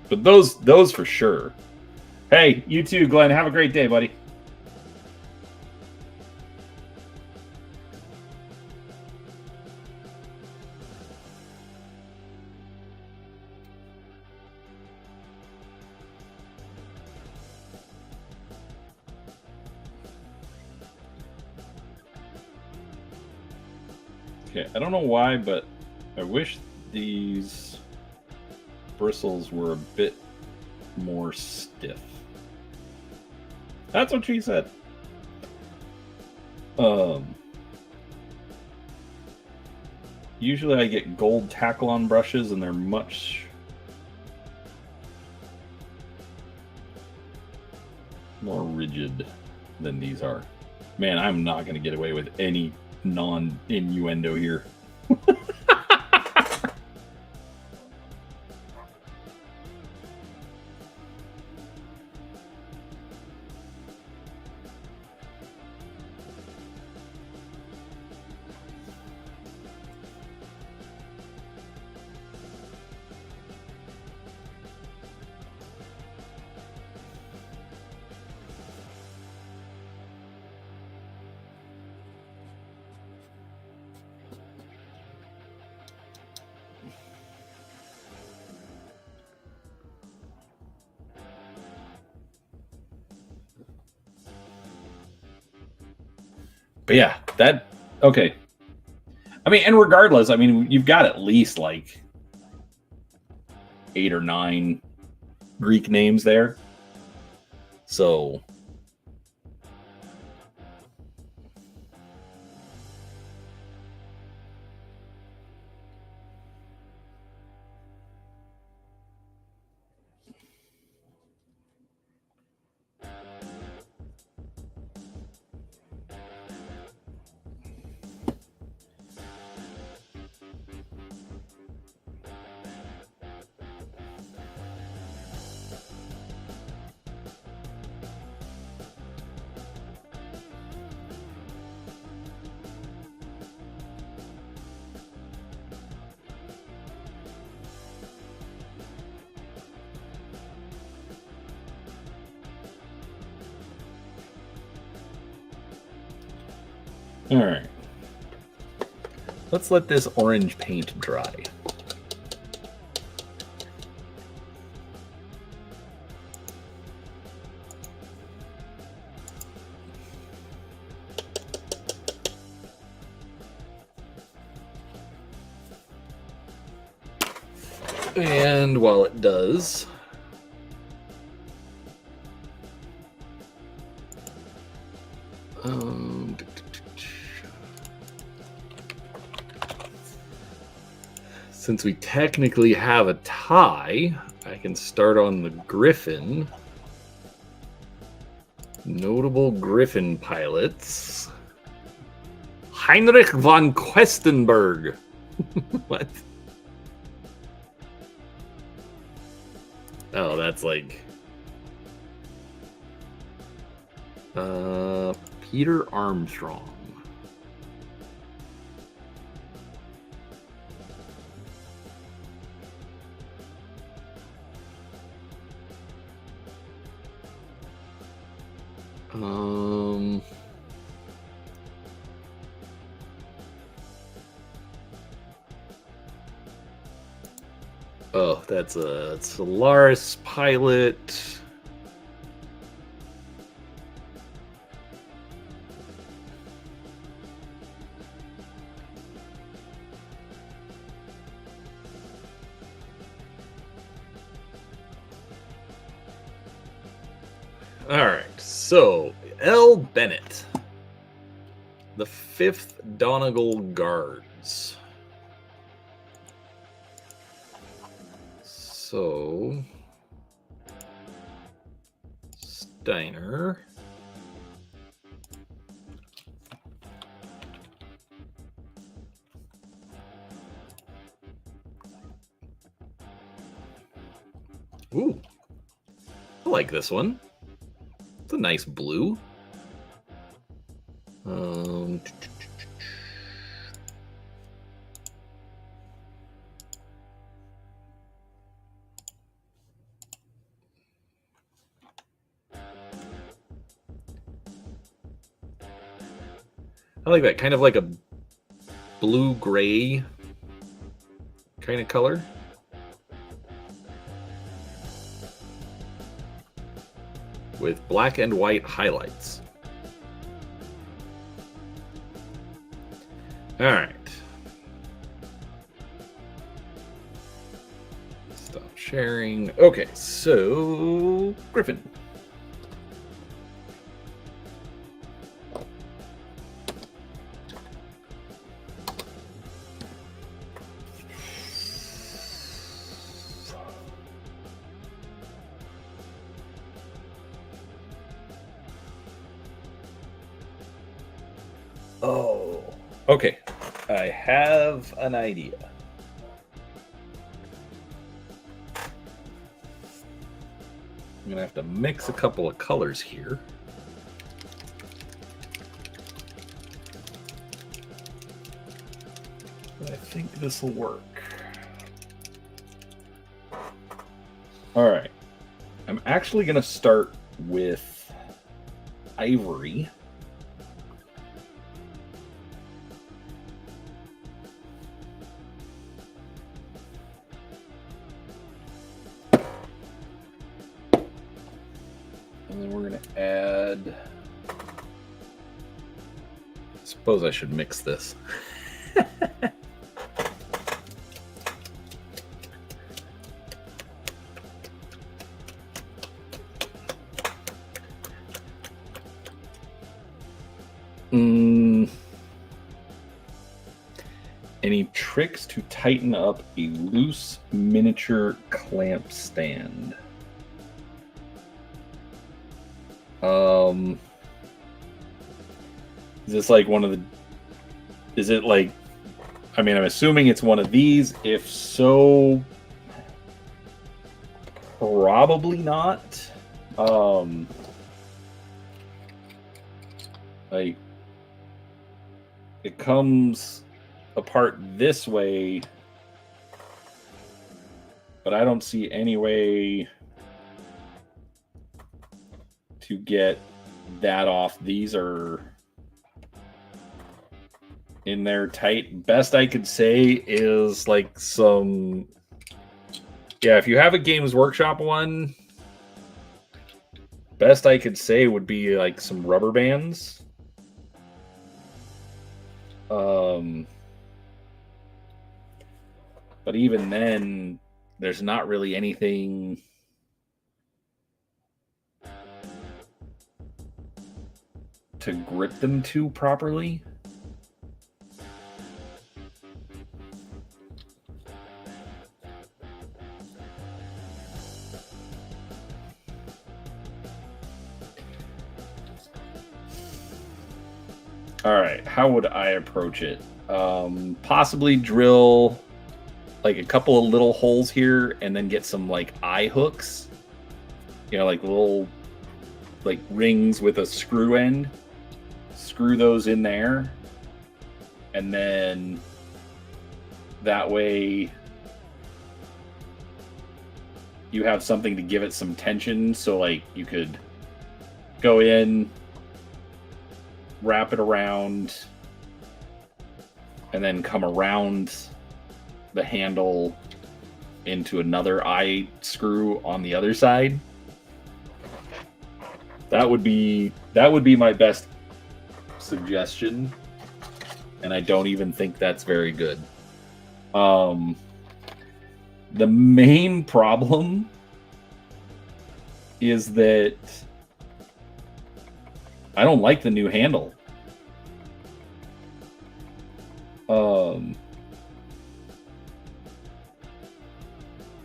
But those for sure. Hey, you too, Glenn. Have a great day, buddy. Okay, I don't know why, but I wish these bristles were a bit more stiff. That's what she said. Usually I get gold tackle-on brushes and they're much more rigid than these are. Man, I'm not going to get away with any non-innuendo here. But yeah, okay. I mean, and regardless, I mean, you've got at least like 8 or 9 Greek names there. So all right. Let's let this orange paint dry. And while it does, since we technically have a tie, I can start on the Griffin. Notable Griffin pilots. Heinrich von Questenberg. What? Oh, that's like... Peter Armstrong. Oh, that's a Solaris pilot. All right, so L. Bennett, the 5th Donegal Guards. So Steiner. Ooh, I like this one. It's a nice blue. I like that, kind of like a blue-gray kind of color. With black and white highlights. All right. Stop sharing. Okay, so Griffin. Oh, okay. I have an idea. I'm gonna have to mix a couple of colors here. But I think this will work. All right. I'm actually gonna start with ivory. And then we're going to add suppose I should mix this. Any tricks to tighten up a loose miniature clamp stand? Is this like one of the... Is it like... I mean, I'm assuming it's one of these. If so, probably not. Like, it comes apart this way, but I don't see any way to get that off. These are in there tight. Best I could say is like some... Yeah, if you have a Games Workshop one, best I could say would be like some rubber bands. But even then, there's not really anything to grip them to properly. All right, how would I approach it? Possibly drill like a couple of little holes here and then get some like eye hooks, you know, like little like rings with a screw end. Screw those in there, and then that way you have something to give it some tension. So like you could go in, wrap it around, and then come around the handle into another eye screw on the other side. That would be my best suggestion, and I don't even think that's very good. The main problem is that I don't like the new handle.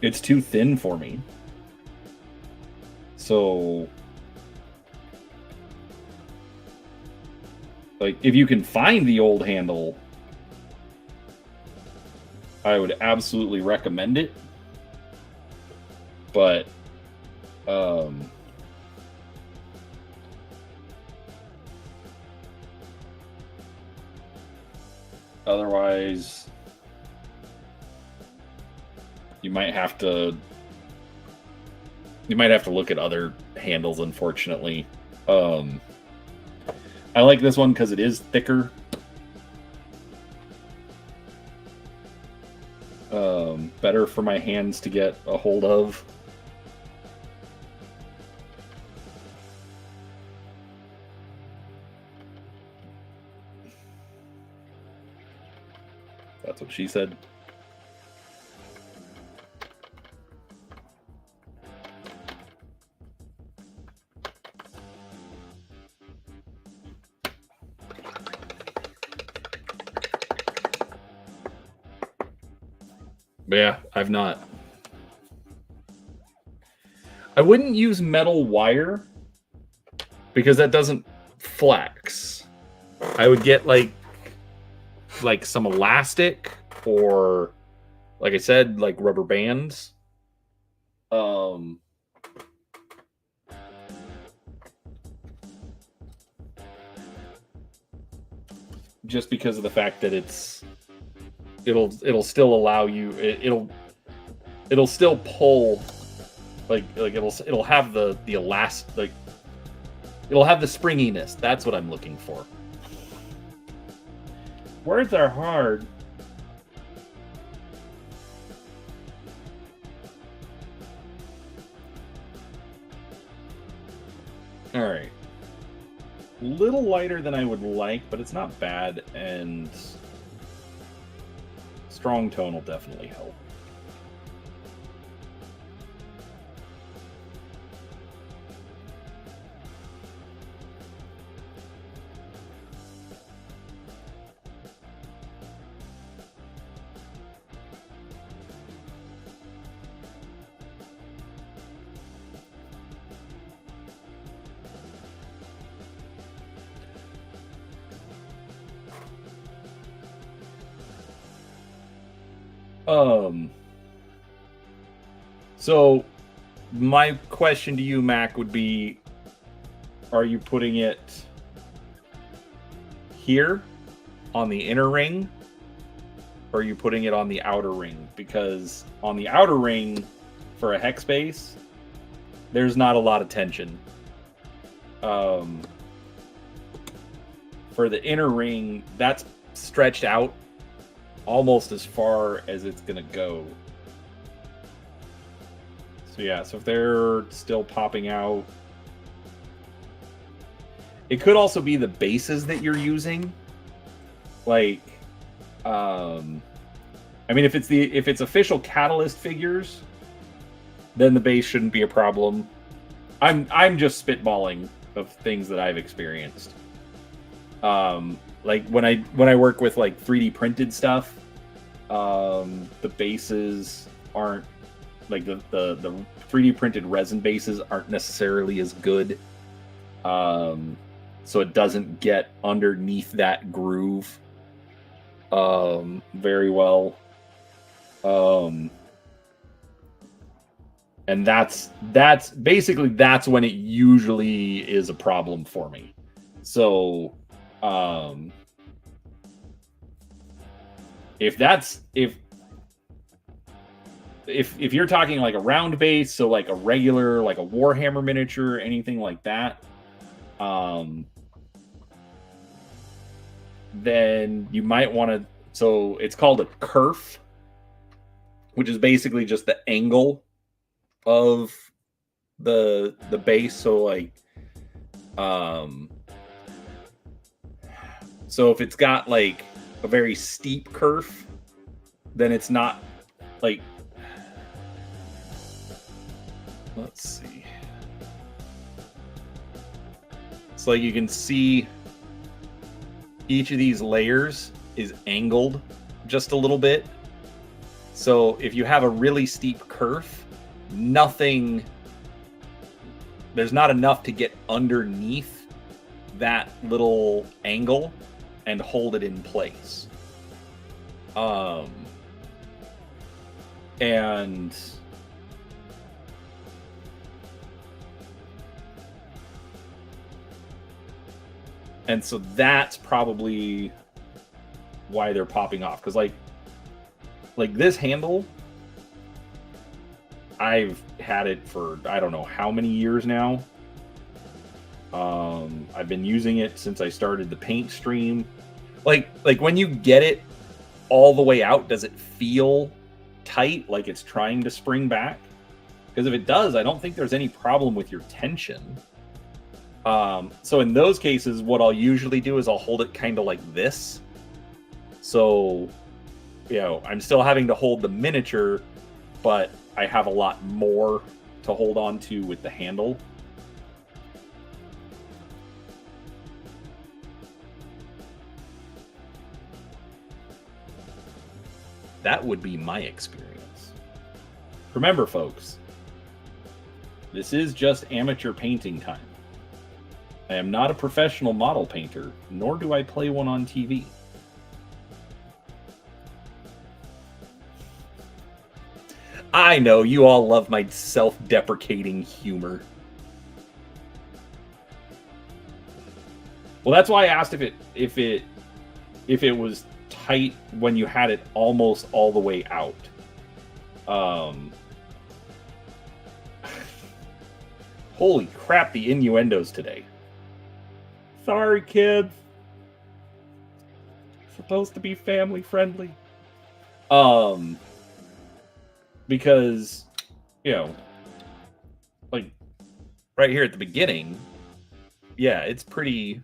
It's too thin for me. So, like, if you can find the old handle, I would absolutely recommend it. But, otherwise, you might have to look at other handles, unfortunately. I like this one because it is thicker. Better for my hands to get a hold of. That's what she said. But yeah, I've not. I wouldn't use metal wire because that doesn't flex. I would get like some elastic, or like I said, like rubber bands. Just because of the fact that it'll still allow you, it'll still pull, like it'll have the elastic, like it'll have the springiness. That's what I'm looking for. Words are hard. All right. little lighter than I would like, but it's not bad, and strong tone will definitely help. So my question to you, Mac, would be, are you putting it here on the inner ring, or are you putting it on the outer ring? Because on the outer ring, for a hex base, there's not a lot of tension. For the inner ring, that's stretched out almost as far as it's gonna go. So yeah, so if they're still popping out, it could also be the bases that you're using. Like, I mean, if it's official Catalyst figures, then the base shouldn't be a problem. I'm just spitballing of things that I've experienced. Like when I work with like 3D printed stuff, the bases aren't like the 3D printed resin bases aren't necessarily as good. So it doesn't get underneath that groove very well. And that's basically when it usually is a problem for me. So if you're talking like a round base, so like a regular, like a Warhammer miniature, anything like that, then you might want to, so it's called a kerf, which is basically just the angle of the base. So like, so if it's got like a very steep kerf, then it's not like, let's see. So like you can see each of these layers is angled just a little bit. So if you have a really steep kerf, there's not enough to get underneath that little angle and hold it in place. And so that's probably why they're popping off. Because like this handle, I've had it for I don't know how many years now. I've been using it since I started the paint stream. Like when you get it all the way out, does it feel tight, like it's trying to spring back? Because if it does, I don't think there's any problem with your tension. So in those cases, what I'll usually do is I'll hold it kind of like this. So, you know, I'm still having to hold the miniature, but I have a lot more to hold on to with the handle. That would be my experience. Remember, folks, this is just amateur painting time. I am not a professional model painter, nor do I play one on TV. I know, you all love my self-deprecating humor. Well, that's why I asked if it was tight when you had it almost all the way out. Holy crap, the innuendos today. Sorry, kids. Supposed to be family friendly. Because, you know, like right here at the beginning, yeah, it's pretty.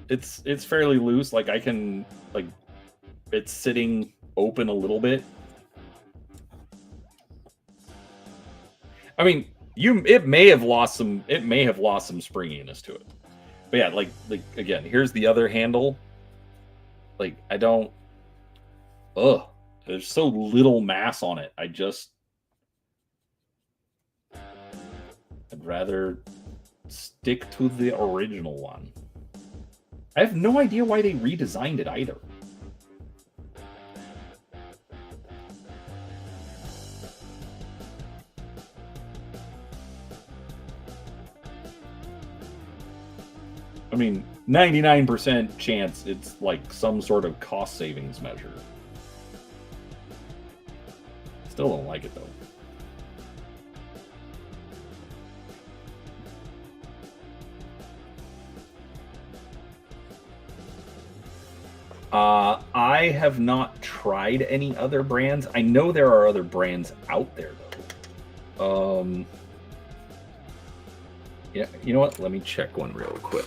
It's fairly loose. Like I can like, it's sitting open a little bit. I mean, it may have lost some springiness to it. But yeah, like again, here's the other handle. Like I don't. Ugh, there's so little mass on it. I'd rather stick to the original one. I have no idea why they redesigned it either. I mean, 99% chance it's like some sort of cost savings measure. Still don't like it though. I have not tried any other brands. I know there are other brands out there though. Yeah, you know what? Let me check one real quick.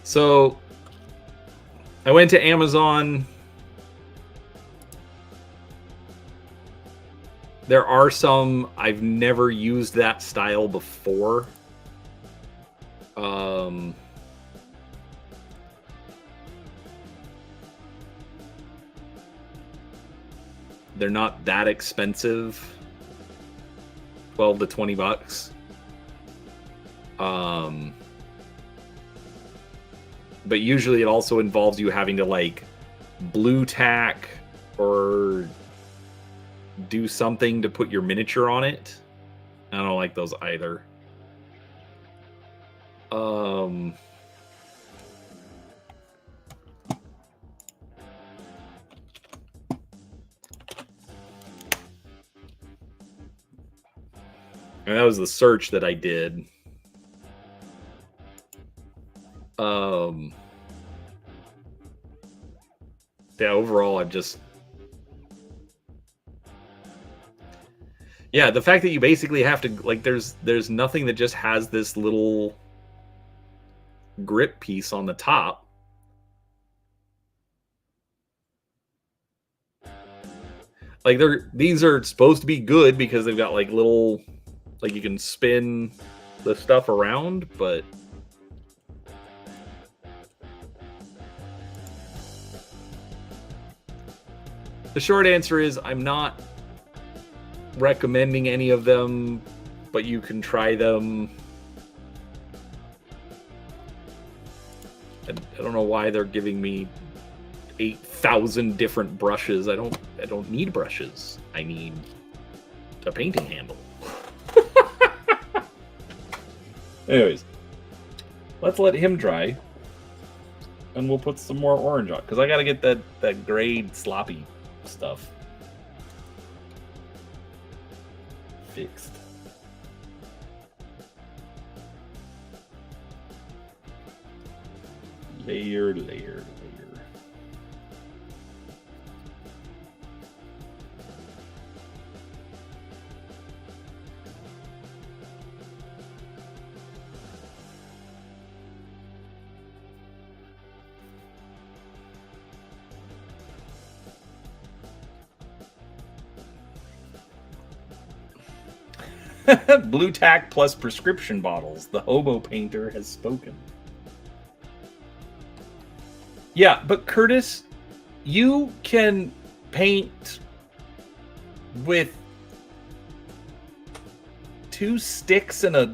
So I went to Amazon. There are some, I've never used that style before. They're not that expensive. 12 to 20 bucks. But usually it also involves you having to like blue tack or do something to put your miniature on it. I don't like those either. And that was the search that I did. Yeah, overall, I've just... Yeah, the fact that you basically have to, like, there's nothing that just has this little grip piece on the top. Like, these are supposed to be good because they've got, like, little... Like, you can spin the stuff around, but... The short answer is I'm not recommending any of them, but you can try them. I don't know why they're giving me 8,000 different brushes. I don't need brushes. I need a painting handle. Anyways, let's let him dry, and we'll put some more orange on because I gotta get that grade sloppy stuff fixed. Layered. Blue tack plus prescription bottles. The hobo painter has spoken. Yeah, but Curtis, you can paint with 2 sticks and a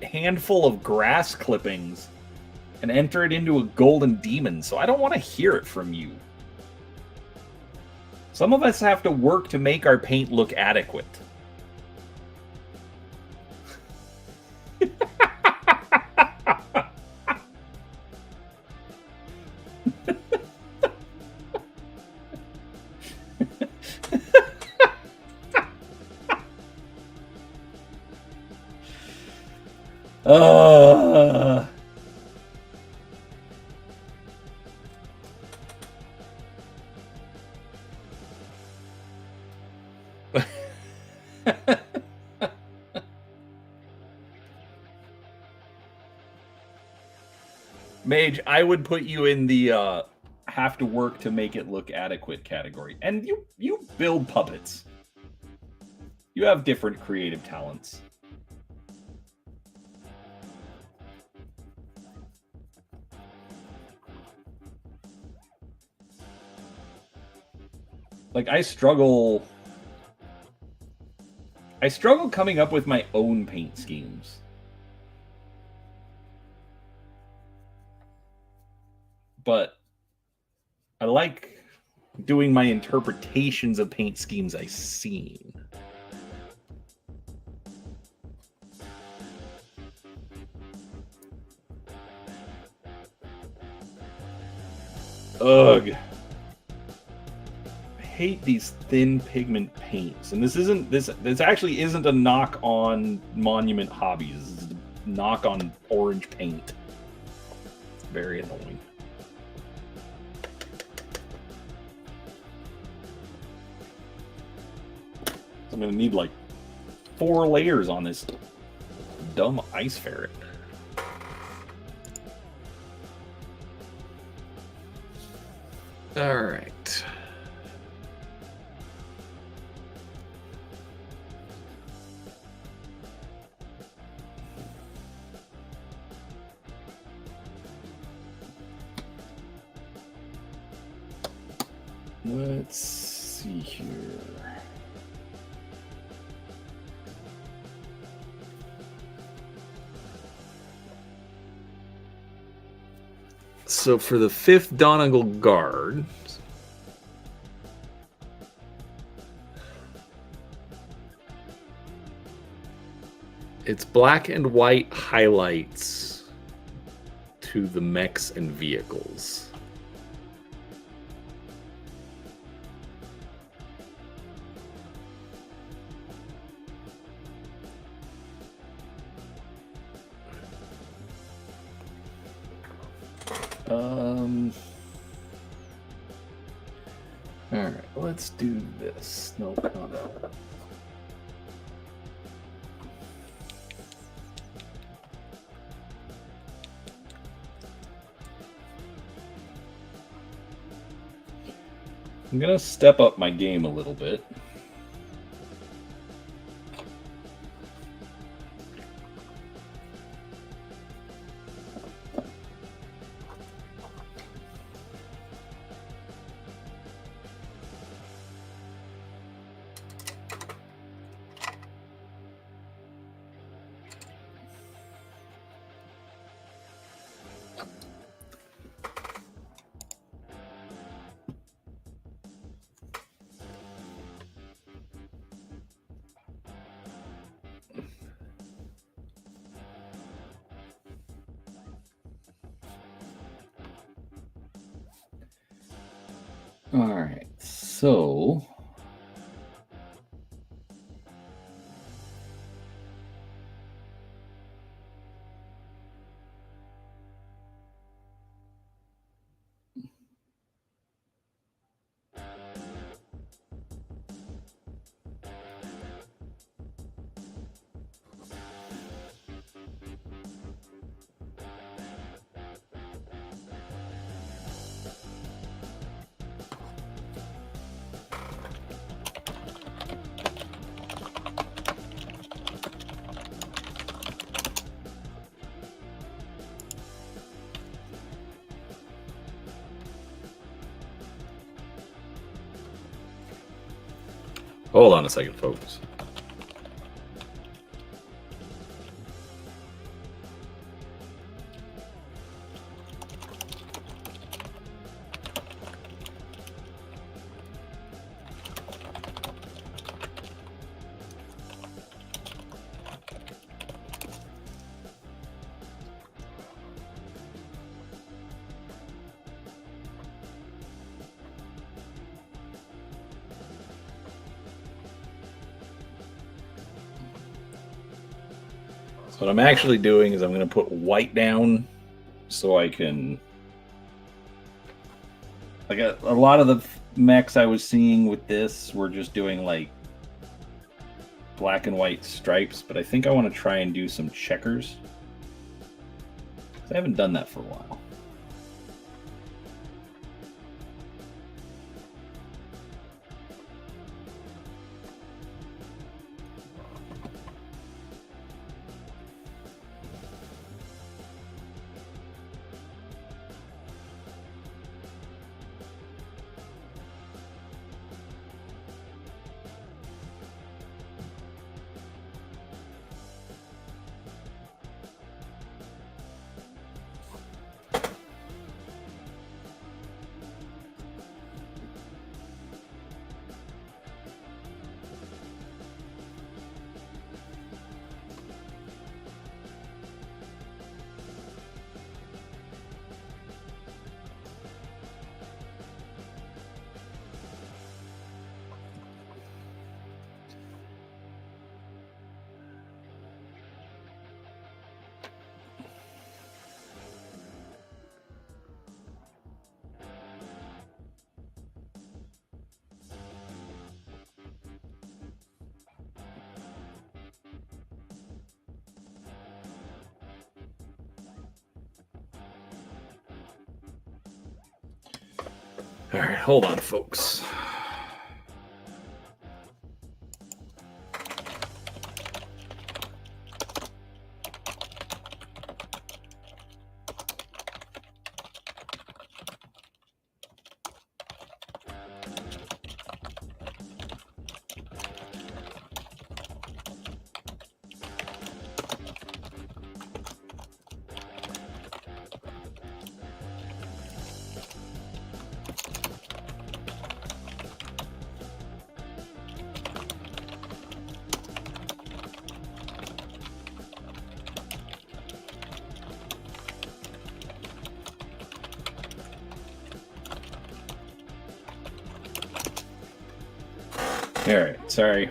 handful of grass clippings and enter it into a golden demon, so I don't want to hear it from you. Some of us have to work to make our paint look adequate. Mage, I would put you in the have to work to make it look adequate category. And you build puppets. You have different creative talents. Like, I struggle coming up with my own paint schemes. But I like doing my interpretations of paint schemes I've seen. Ugh. I hate these thin pigment paints. And this actually isn't a knock on Monument Hobbies. This is a knock on orange paint. It's very annoying. I'm gonna need like 4 layers on this dumb ice ferret. All right. Let's see here. So for the 5th Donegal Guard, it's black and white highlights to the mechs and vehicles. All right, let's do this. No comment. I'm gonna step up my game a little bit. All right, so hold on a second, folks. So what I'm actually doing is I'm going to put white down so I can... Like a lot of the mechs I was seeing with this were just doing like black and white stripes, but I think I want to try and do some checkers. I haven't done that for a while. All right, hold on, folks. All right, sorry.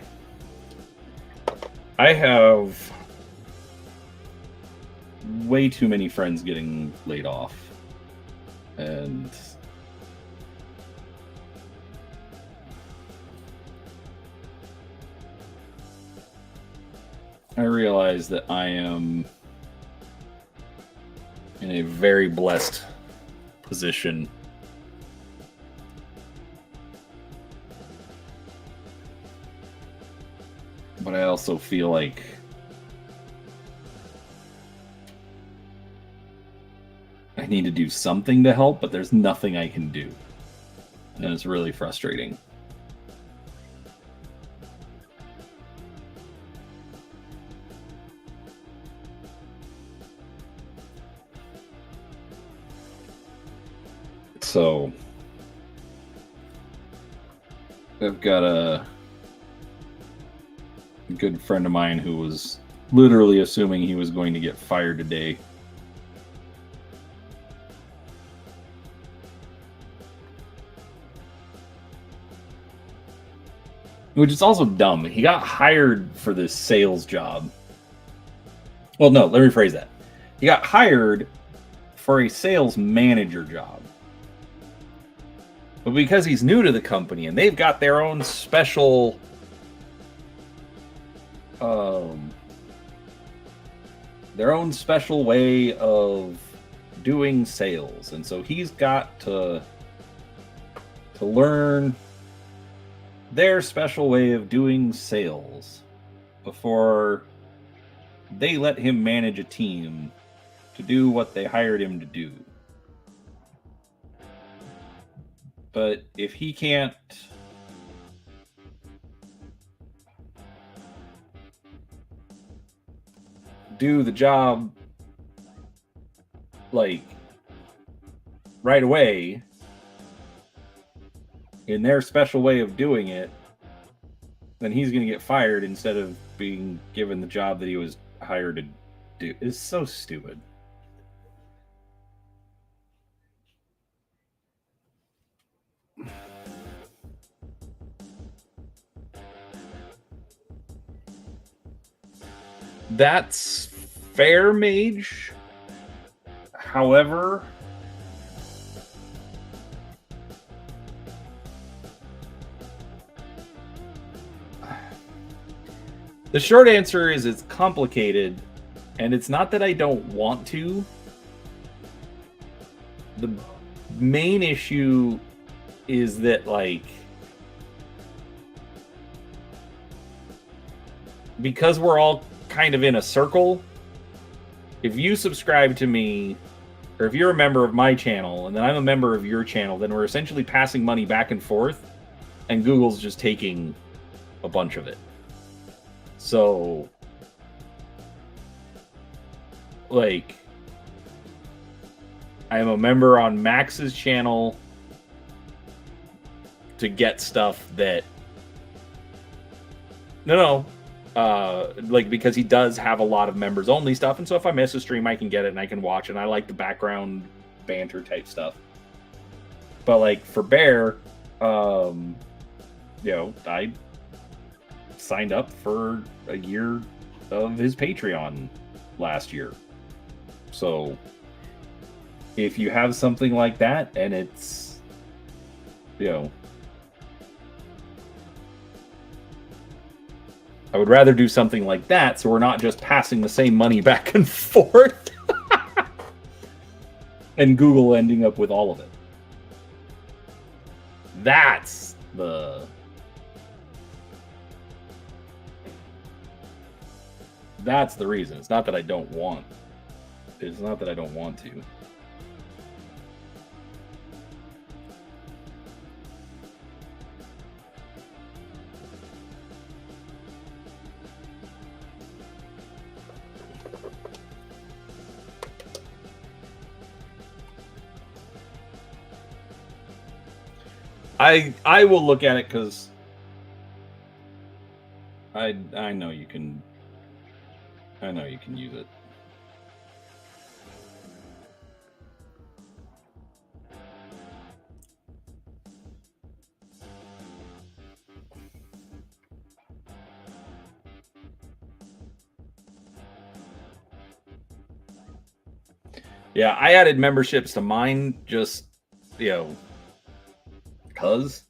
I have way too many friends getting laid off. And I realize that I am in a very blessed position. But I also feel like I need to do something to help, but there's nothing I can do. And it's really frustrating. So I've got a good friend of mine who was literally assuming he was going to get fired today. Which is also dumb. He got hired for this sales job. Well, no, let me rephrase that. He got hired for a sales manager job. But because he's new to the company and they've got their own special way of doing sales, and so he's got to learn their special way of doing sales before they let him manage a team to do what they hired him to do. But if he can't do the job like right away in their special way of doing it, then he's going to get fired instead of being given the job that he was hired to do. It's so stupid. That's fair mage. However, the short answer is it's complicated, and it's not that I don't want to. The main issue is that, like, because we're all kind of in a circle, if you subscribe to me, or if you're a member of my channel, and then I'm a member of your channel, then we're essentially passing money back and forth, and Google's just taking a bunch of it. So, like, I am a member on Max's channel to get stuff that... like, because he does have a lot of members only stuff, and so if I miss a stream I can get it and I can watch it, and I like the background banter type stuff. But like for Bear, you know, I signed up for a year of his Patreon last year. So if you have something like that and it's, you know, I would rather do something like that so we're not just passing the same money back and forth and Google ending up with all of it. That's the reason. It's not that I don't want. It's not that I don't want to. I will look at it because I know you can use it. Yeah, I added memberships to mine just, you know, cuz.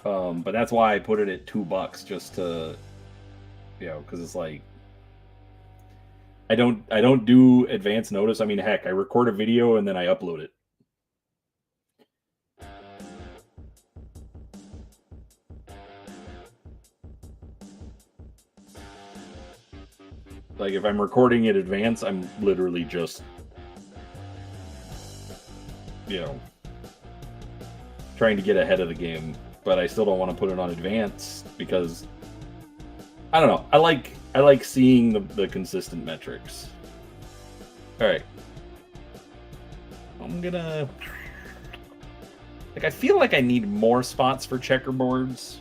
But that's why I put it at $2 just to, you know, because it's like I don't do advance notice. I mean, heck, I record a video and then I upload it. Like if I'm recording in advance, I'm literally just, you know, trying to get ahead of the game, but I still don't want to put it on advance because I don't know. I like seeing the consistent metrics. All right. I'm gonna, like, I feel like I need more spots for checkerboards.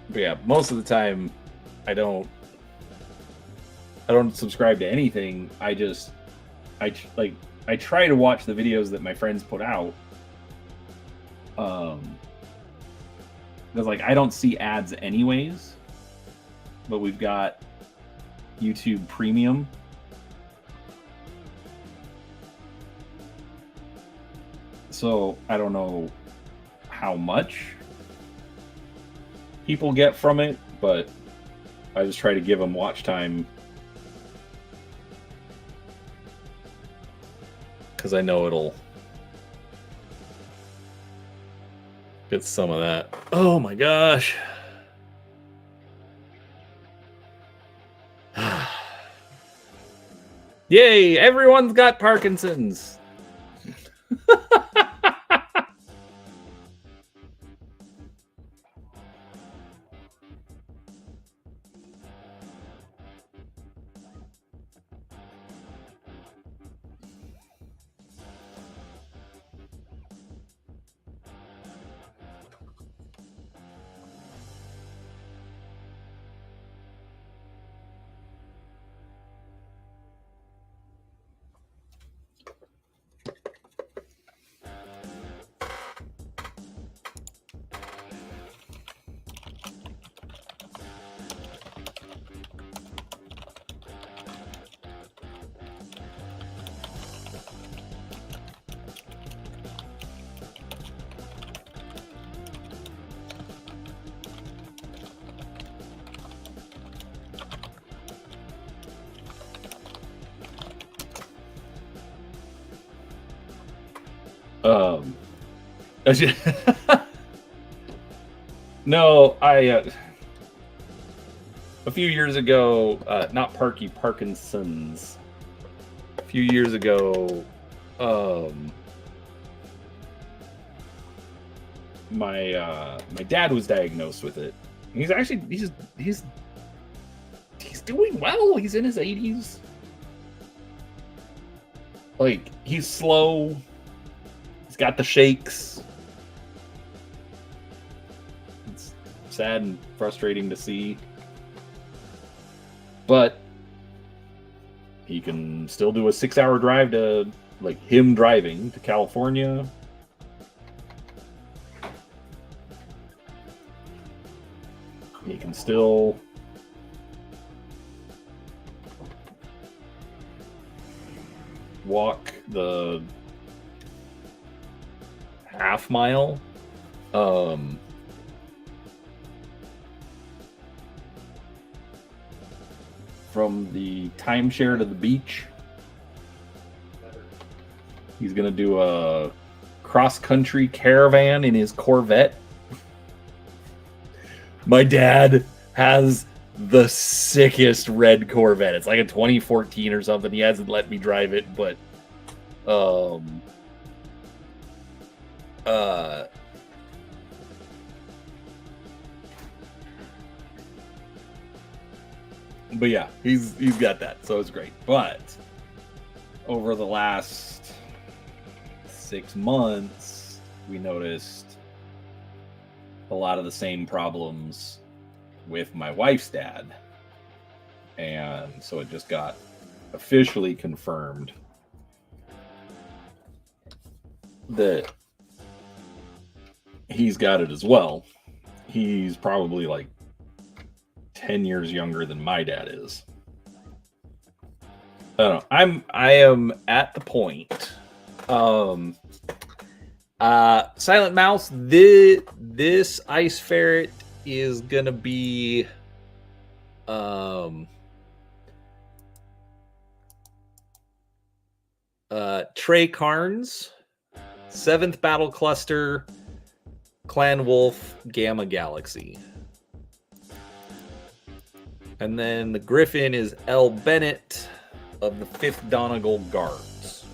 But yeah, most of the time, I don't subscribe to anything. I try to watch the videos that my friends put out. Because like I don't see ads anyways, but we've got YouTube Premium. So I don't know how much people get from it, but I just try to give them watch time because I know it'll get some of that. Oh my gosh. Yay, everyone's got Parkinson's. No, a few years ago, not Parkinson's. A few years ago, my dad was diagnosed with it. He's actually he's doing well. He's in his 80s. Like, he's slow. He's got the shakes. It's sad and frustrating to see. But he can still do a 6-hour drive to, like, him driving to California. He can still walk the half mile. From the timeshare to the beach. He's gonna do a cross-country caravan in his Corvette. My dad has the sickest red Corvette. It's like a 2014 or something. He hasn't let me drive it, but yeah, he's got that, so it's great. But over the last 6 months, we noticed a lot of the same problems with my wife's dad. And so it just got officially confirmed that he's got it as well. He's probably like 10 years younger than my dad is. I don't know. I am at the point. Silent Mouse, this ice ferret is gonna be Trey Carnes, 7th Battle Cluster, Clan Wolf, Gamma Galaxy. And then the Griffin is L. Bennett of the 5th Donegal Guards.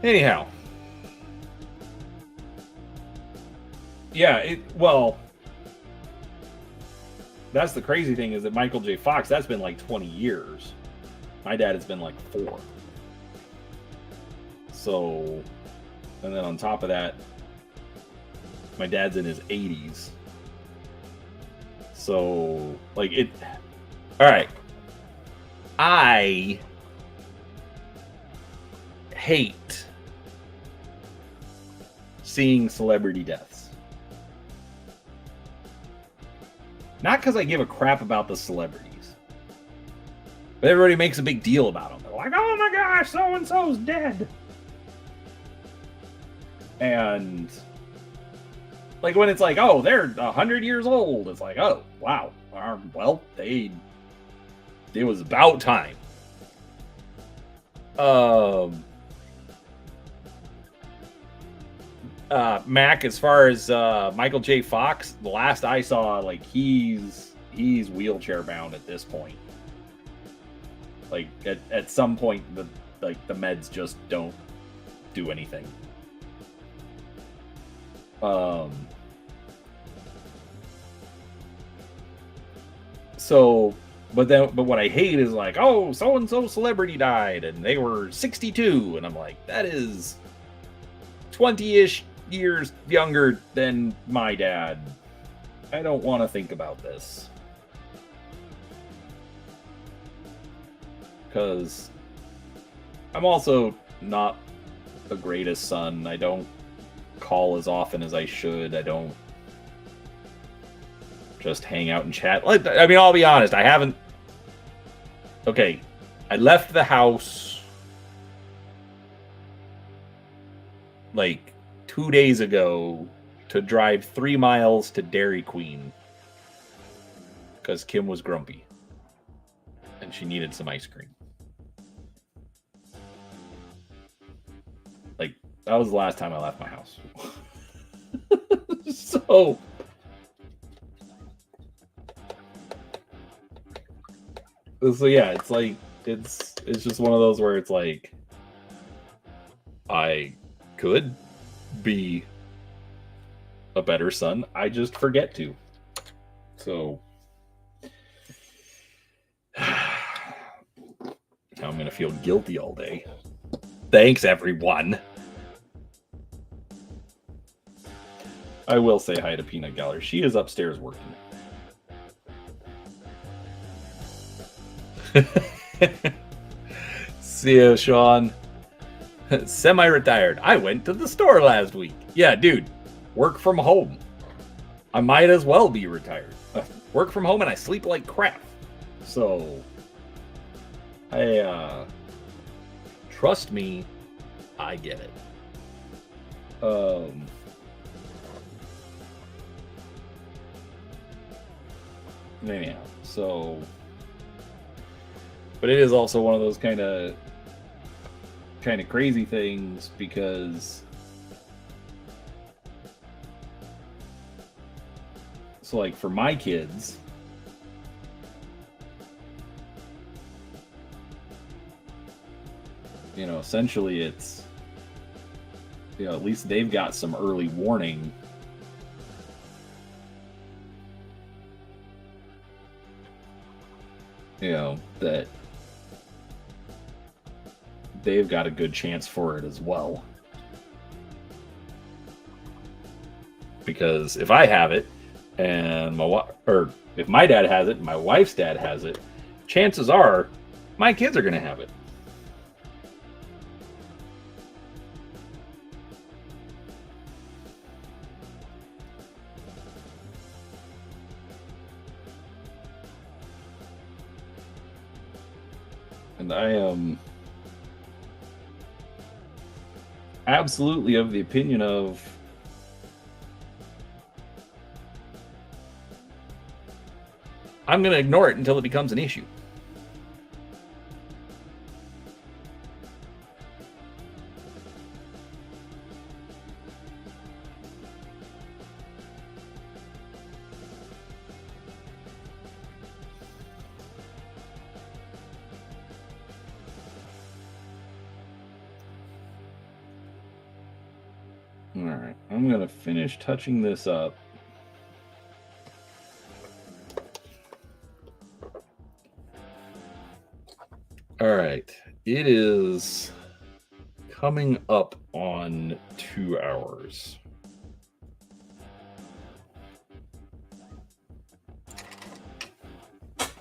Anyhow. Yeah, well, that's the crazy thing, is that Michael J. Fox, that's been like 20 years. My dad has been like 4. So, and then on top of that, my dad's in his 80s. So, like, it... Alright. I hate seeing celebrity deaths. Not because I give a crap about the celebrities, but everybody makes a big deal about them. They're like, oh my gosh, so-and-so's dead. And... like, when it's like, oh, they're 100 years old, it's like, oh, wow. Well, they It was about time. Mac, as far as Michael J. Fox, the last I saw, like he's wheelchair bound at this point. Like at some point, the meds just don't do anything. So, but what I hate is like, oh, so and so celebrity died, and they were 62, and I'm like, that is 20-ish years younger than my dad. I don't want to think about this. Because I'm also not the greatest son. I don't call as often as I should. I don't just hang out and chat. I mean, I'll be honest, I haven't... Okay, I left the house like 2 days ago to drive 3 miles to Dairy Queen because Kim was grumpy and she needed some ice cream. Like, that was the last time I left my house. So yeah, it's like it's just one of those where it's like I could be a better son. I just forget to. So now I'm going to feel guilty all day. Thanks, everyone. I will say hi to Peanut Gallery. She is upstairs working. See you, Sean. Semi-retired. I went to the store last week. Yeah, dude. Work from home. I might as well be retired. Work from home and I sleep like crap. So, trust me, I get it. Anyhow, so, but it is also one of those kind of crazy things because so like for my kids, you know, essentially it's, you know, at least they've got some early warning. You know, that they've got a good chance for it as well. Because if I have it, and or if my dad has it, and my wife's dad has it, chances are my kids are going to have it. And I am absolutely of the opinion of I'm going to ignore it until it becomes an issue. All right, I'm going to finish touching this up. All right, it is coming up on 2 hours.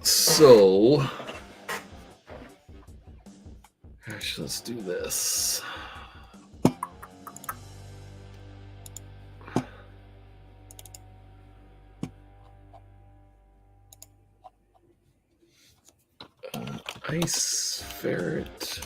So, actually, let's do this. Ice ferret.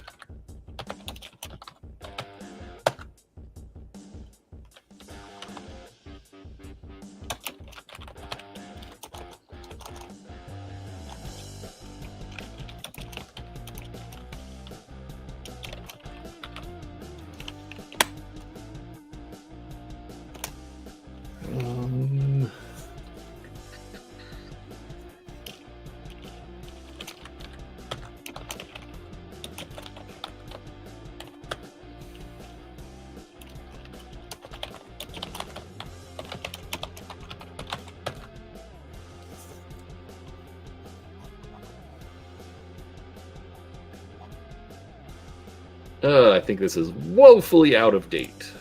I think this is woefully out of date.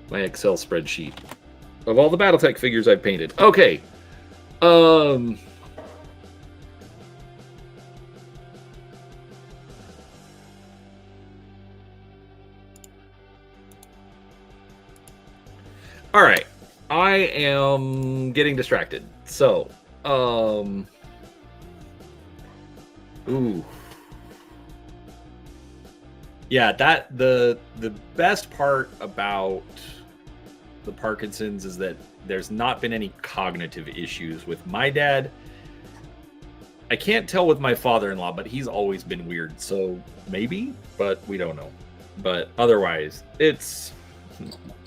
My Excel spreadsheet of all the Battletech figures I've painted. Okay. All right. I am getting distracted. So, ooh. Yeah, that the best part about the Parkinson's is that there's not been any cognitive issues with my dad. I can't tell with my father-in-law, but he's always been weird. So maybe, but we don't know. But otherwise, it's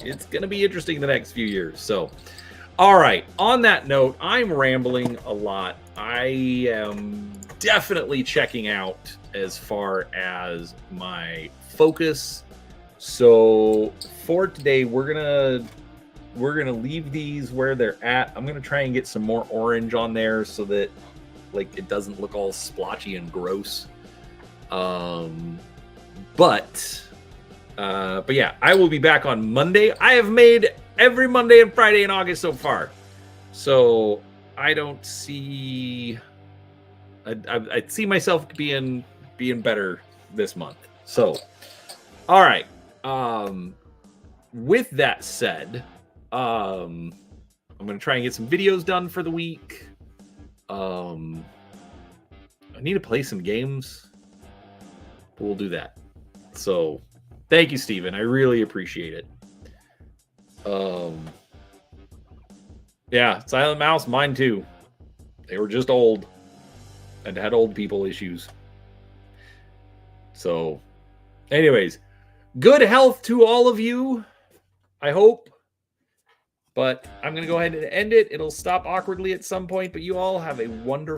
going to be interesting the next few years. So, all right. On that note, I'm rambling a lot. I am definitely checking out as far as my focus. So for today, we're gonna leave these where they're at. I'm gonna try and get some more orange on there so that like it doesn't look all splotchy and gross. But yeah, I will be back on Monday. I have made every Monday and Friday in August so far, so I don't see. I see myself being better this month. So, all right. With that said, I'm gonna try and get some videos done for the week. I need to play some games, but we'll do that. So, thank you, Steven. I really appreciate it. Yeah, Silent Mouse, mine too. They were just old and had old people issues. So, anyways, good health to all of you, I hope. But I'm going to go ahead and end it. It'll stop awkwardly at some point, but you all have a wonderful